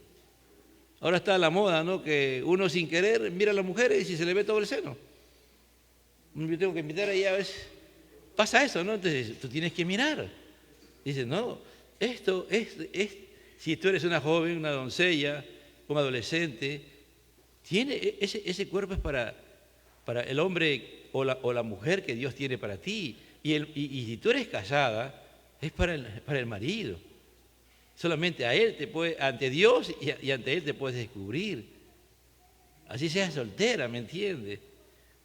Ahora está la moda, ¿no? Que uno sin querer mira a las mujeres y se le ve todo el seno. Yo tengo que mirar ahí a veces. Pasa eso, ¿no? Entonces tú tienes que mirar. Dices, no, esto es, si tú eres una joven, una doncella, un adolescente, ese cuerpo es para el hombre o la mujer que Dios tiene para ti. Y si tú eres casada, es para el marido. Solamente a él ante Dios y ante él te puedes descubrir. Así seas soltera, ¿me entiendes?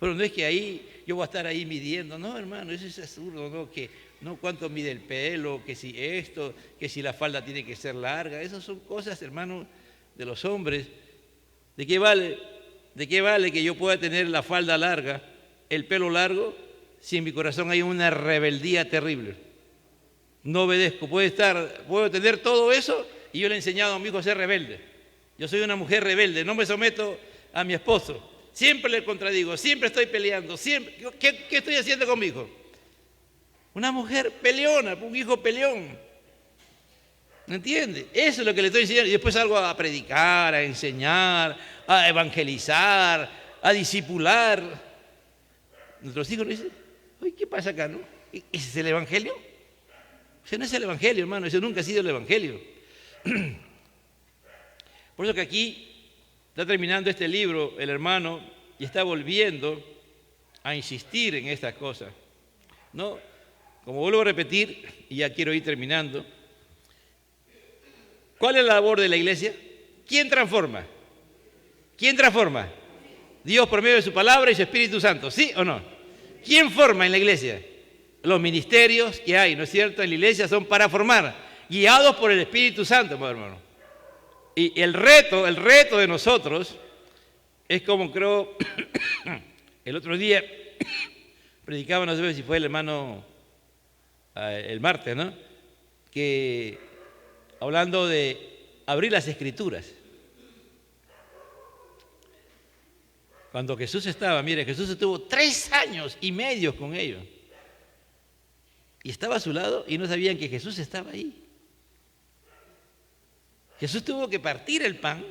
Pero no es que ahí yo voy a estar ahí midiendo, no, hermano, eso es absurdo, ¿no? Que no cuánto mide el pelo, que si esto, que si la falda tiene que ser larga, esas son cosas, hermano, de los hombres. ¿De qué vale que yo pueda tener la falda larga, el pelo largo, si en mi corazón hay una rebeldía terrible? No obedezco, puedo tener todo eso y yo le he enseñado a mi hijo a ser rebelde. Yo soy una mujer rebelde, no me someto a mi esposo. Siempre le contradigo, siempre estoy peleando, siempre. ¿Qué estoy haciendo con mi hijo? Una mujer peleona, un hijo peleón. ¿Me entiende? Eso es lo que le estoy enseñando. Y después salgo a predicar, a enseñar, a evangelizar, a discipular. Nuestros hijos nos dicen, oye, ¿qué pasa acá, no? ¿Ese es el evangelio? Ese no es el evangelio, hermano. Eso nunca ha sido el evangelio. Por eso que aquí está terminando este libro el hermano y está volviendo a insistir en estas cosas, ¿no? Como vuelvo a repetir, y ya quiero ir terminando, ¿cuál es la labor de la iglesia? ¿Quién transforma? ¿Quién transforma? Dios por medio de su palabra y su Espíritu Santo, ¿sí o no? ¿Quién forma en la iglesia? Los ministerios que hay, ¿no es cierto?, en la iglesia son para formar, guiados por el Espíritu Santo, hermano. Y el reto de nosotros es como creo, el otro día predicaba, no sé si fue el hermano el martes, ¿no?, que hablando de abrir las Escrituras. Cuando Jesús estaba, mire, Jesús estuvo 3 años y medio con ellos. Y estaba a su lado y no sabían que Jesús estaba ahí. Jesús tuvo que partir el pan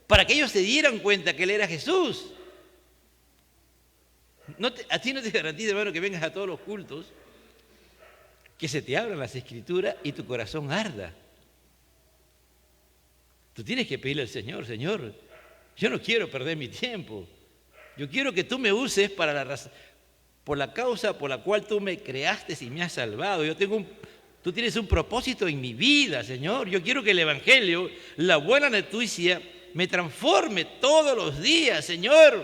para que ellos se dieran cuenta que Él era Jesús. A ti no te garantiza, hermano, que vengas a todos los cultos, que se te abran las Escrituras y tu corazón arda. Tú tienes que pedirle al Señor, Señor, yo no quiero perder mi tiempo. Yo quiero que tú me uses por la causa por la cual tú me creaste y me has salvado. Tú tienes un propósito en mi vida, Señor. Yo quiero que el Evangelio, la buena noticia, me transforme todos los días, Señor.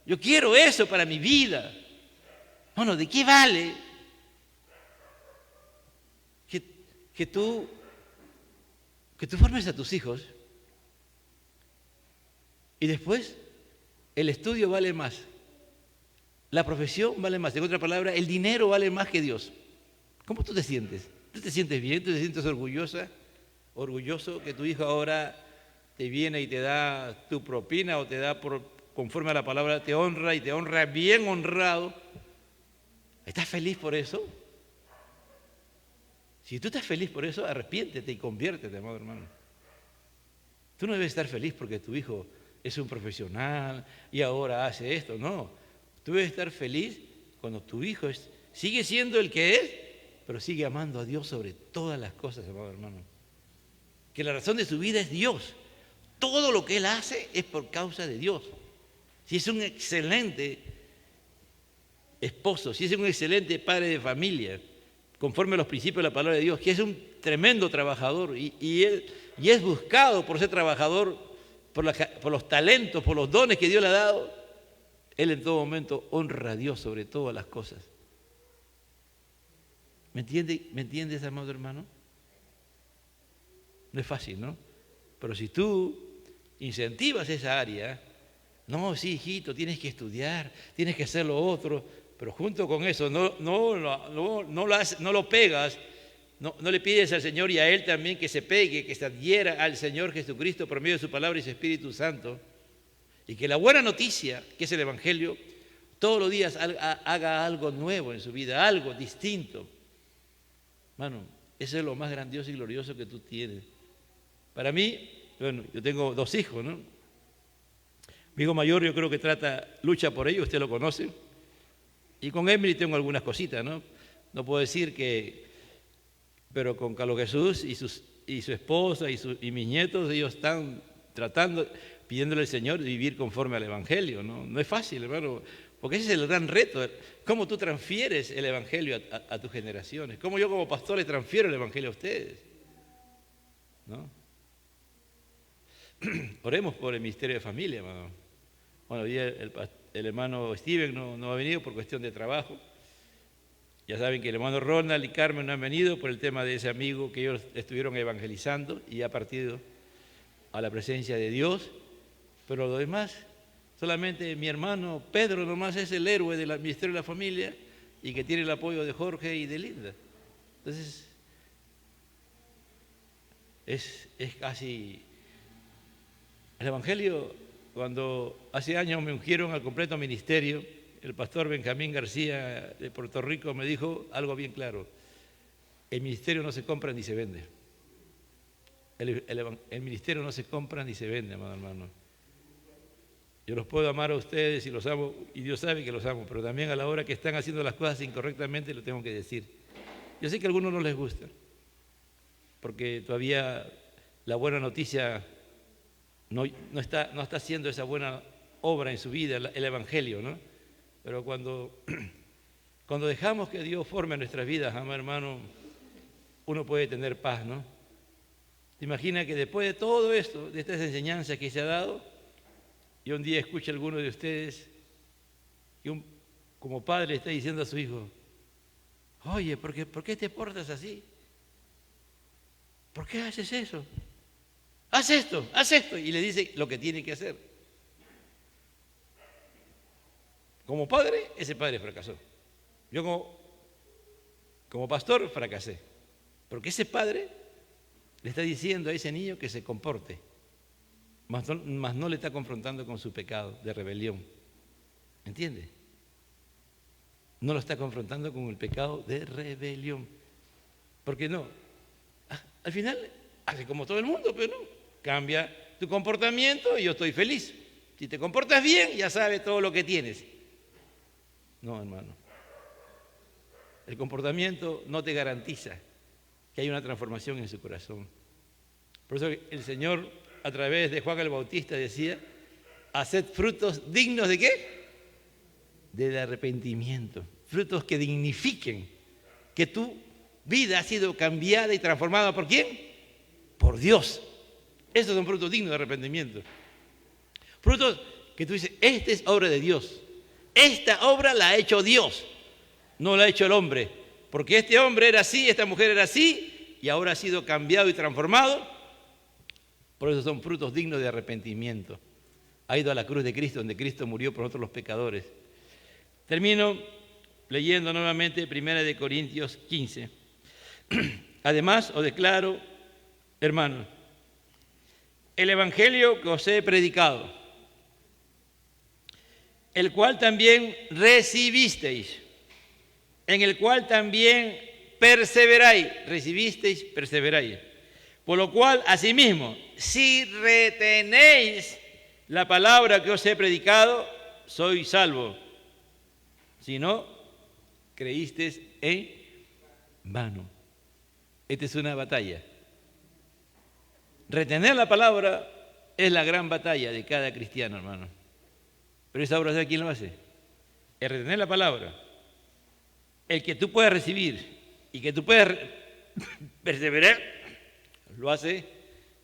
Yo quiero eso para mi vida. Bueno, ¿de qué vale que tú formes a tus hijos y después el estudio vale más, la profesión vale más, en otra palabra, el dinero vale más que Dios? ¿Cómo tú te sientes? ¿Tú te sientes bien? ¿Tú te sientes orgulloso que tu hijo ahora te viene y te da tu propina o te da conforme a la palabra, te honra y te honra bien honrado? ¿Estás feliz por eso? Si tú estás feliz por eso, arrepiéntete y conviértete, amado hermano. Tú no debes estar feliz porque tu hijo es un profesional y ahora hace esto, no. Tú debes estar feliz cuando tu hijo sigue siendo el que es, pero sigue amando a Dios sobre todas las cosas, amado hermano. Que la razón de su vida es Dios. Todo lo que él hace es por causa de Dios. Si es un excelente esposo, si es un excelente padre de familia, conforme a los principios de la palabra de Dios, que es un tremendo trabajador y es buscado por ser trabajador, por los talentos, por los dones que Dios le ha dado, él en todo momento honra a Dios sobre todas las cosas. ¿Me entiendes, amado hermano? No es fácil, ¿no? Pero si tú incentivas esa área, no, sí, hijito, tienes que estudiar, tienes que hacer lo otro, pero junto con eso no lo pegas, no le pides al Señor y a Él también que se pegue, que se adhiera al Señor Jesucristo por medio de su palabra y su Espíritu Santo, y que la buena noticia, que es el Evangelio, todos los días haga algo nuevo en su vida, algo distinto. Mano, eso es lo más grandioso y glorioso que tú tienes. Para mí, bueno, yo tengo 2 hijos, ¿no? Mi hijo mayor yo creo que lucha por ello, usted lo conoce. Y con Emily tengo algunas cositas, ¿no? No puedo decir pero con Carlos Jesús y su esposa y mis nietos, ellos están pidiéndole al Señor vivir conforme al Evangelio, ¿no? No es fácil, hermano, porque ese es el gran reto. ¿Cómo tú transfieres el Evangelio a tus generaciones? ¿Cómo yo como pastor le transfiero el Evangelio a ustedes? ¿No? Oremos por el ministerio de familia, hermano. Bueno, hoy el hermano Steven no ha venido por cuestión de trabajo. Ya saben que el hermano Ronald y Carmen no han venido por el tema de ese amigo que ellos estuvieron evangelizando y ha partido a la presencia de Dios. Pero lo demás, solamente mi hermano Pedro nomás es el héroe del ministerio de la familia y que tiene el apoyo de Jorge y de Linda. Entonces, es casi... El Evangelio, cuando hace años me ungieron al completo ministerio, el pastor Benjamín García de Puerto Rico me dijo algo bien claro: el ministerio no se compra ni se vende. El ministerio no se compra ni se vende, amado hermano. Yo los puedo amar a ustedes y los amo, y Dios sabe que los amo, pero también a la hora que están haciendo las cosas incorrectamente lo tengo que decir. Yo sé que a algunos no les gusta, porque todavía la buena noticia no está haciendo esa buena obra en su vida, el Evangelio, ¿no? Pero cuando dejamos que Dios forme nuestras vidas, amado hermano, uno puede tener paz, ¿no? ¿Te imaginas que después de todo esto, de estas enseñanzas que se ha dado, y un día escucha a alguno de ustedes y como padre está diciendo a su hijo, oye, ¿por qué te portas así? ¿Por qué haces eso? Haz esto, y le dice lo que tiene que hacer. Como padre, ese padre fracasó. Yo como pastor fracasé, porque ese padre le está diciendo a ese niño que se comporte, mas no le está confrontando con su pecado de rebelión. ¿Entiende? No lo está confrontando con el pecado de rebelión. Porque no, al final hace como todo el mundo, pero no. Cambia tu comportamiento y yo estoy feliz. Si te comportas bien, ya sabes todo lo que tienes. No, hermano. El comportamiento no te garantiza que hay una transformación en su corazón. Por eso el Señor, a través de Juan el Bautista, decía, haced frutos dignos ¿de qué? Del arrepentimiento. Frutos que dignifiquen que tu vida ha sido cambiada y transformada ¿por quién? Por Dios. Esos son frutos dignos de arrepentimiento. Frutos que tú dices, esta es obra de Dios. Esta obra la ha hecho Dios, no la ha hecho el hombre. Porque este hombre era así, esta mujer era así, y ahora ha sido cambiado y transformado. Por eso son frutos dignos de arrepentimiento. Ha ido a la cruz de Cristo, donde Cristo murió por nosotros los pecadores. Termino leyendo nuevamente 1 Corintios 15. Además, os declaro, hermanos, el evangelio que os he predicado, el cual también recibisteis, en el cual también perseveráis, recibisteis, perseveráis. Por lo cual, asimismo, si retenéis la palabra que os he predicado, sois salvos. Si no, creísteis en vano. Esta es una batalla. Retener la palabra es la gran batalla de cada cristiano, hermano. Pero esa obra, ¿sabe quién lo hace? El retener la palabra. El que tú puedas recibir y que tú puedas perseverar, lo hace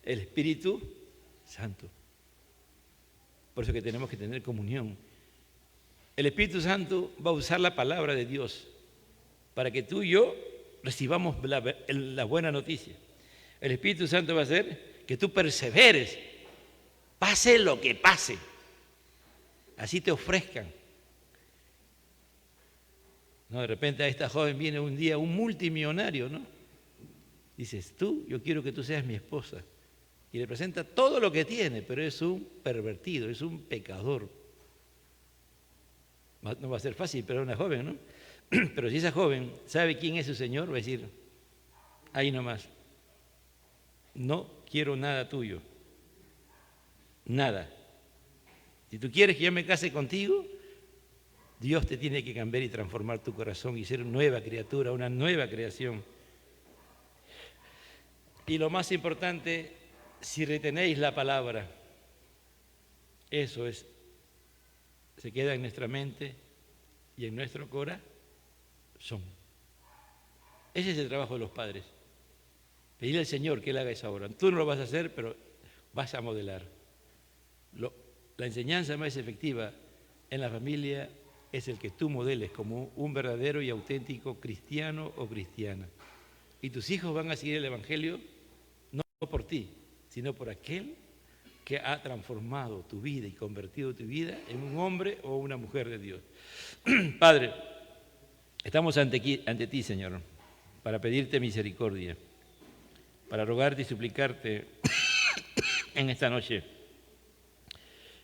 el Espíritu Santo. Por eso que tenemos que tener comunión. El Espíritu Santo va a usar la palabra de Dios para que tú y yo recibamos la buena noticia. El Espíritu Santo va a hacer que tú perseveres, pase lo que pase. Así te ofrezcan. No, de repente a esta joven viene un día un multimillonario, ¿no? Dices, yo quiero que tú seas mi esposa. Y le presenta todo lo que tiene, pero es un pervertido, es un pecador. No va a ser fácil, pero es una joven, ¿no? Pero si esa joven sabe quién es su Señor, va a decir, ahí nomás, no quiero nada tuyo, nada. Si tú quieres que yo me case contigo, Dios te tiene que cambiar y transformar tu corazón y ser una nueva criatura, una nueva creación. Y lo más importante, si retenéis la palabra, eso es, se queda en nuestra mente y en nuestro corazón. Ese es el trabajo de los padres. Pedirle al Señor que Él haga esa obra. Tú no lo vas a hacer, pero vas a modelar. La enseñanza más efectiva en la familia es el que tú modeles como un verdadero y auténtico cristiano o cristiana. Y tus hijos van a seguir el Evangelio no por ti, sino por aquel que ha transformado tu vida y convertido tu vida en un hombre o una mujer de Dios. Padre, estamos ante ti, Señor, para pedirte misericordia, para rogarte y suplicarte en esta noche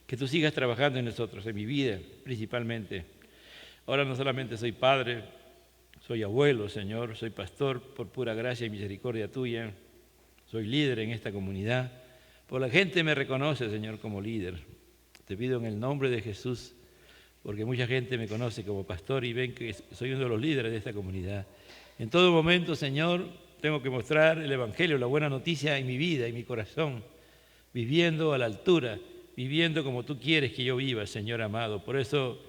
que tú sigas trabajando en nosotros, en mi vida principalmente. Ahora no solamente soy padre, soy abuelo, Señor, soy pastor por pura gracia y misericordia tuya. soy líder en esta comunidad. Por la gente me reconoce, Señor, como líder. Te pido en el nombre de Jesús, porque mucha gente me conoce como pastor y ven que soy uno de los líderes de esta comunidad. En todo momento, Señor, tengo que mostrar el Evangelio, la buena noticia en mi vida, en mi corazón, viviendo a la altura, viviendo como tú quieres que yo viva, Señor amado. Por eso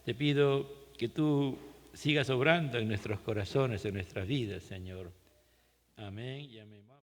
te pido que tú sigas obrando en nuestros corazones, en nuestras vidas, Señor. Amén y amén.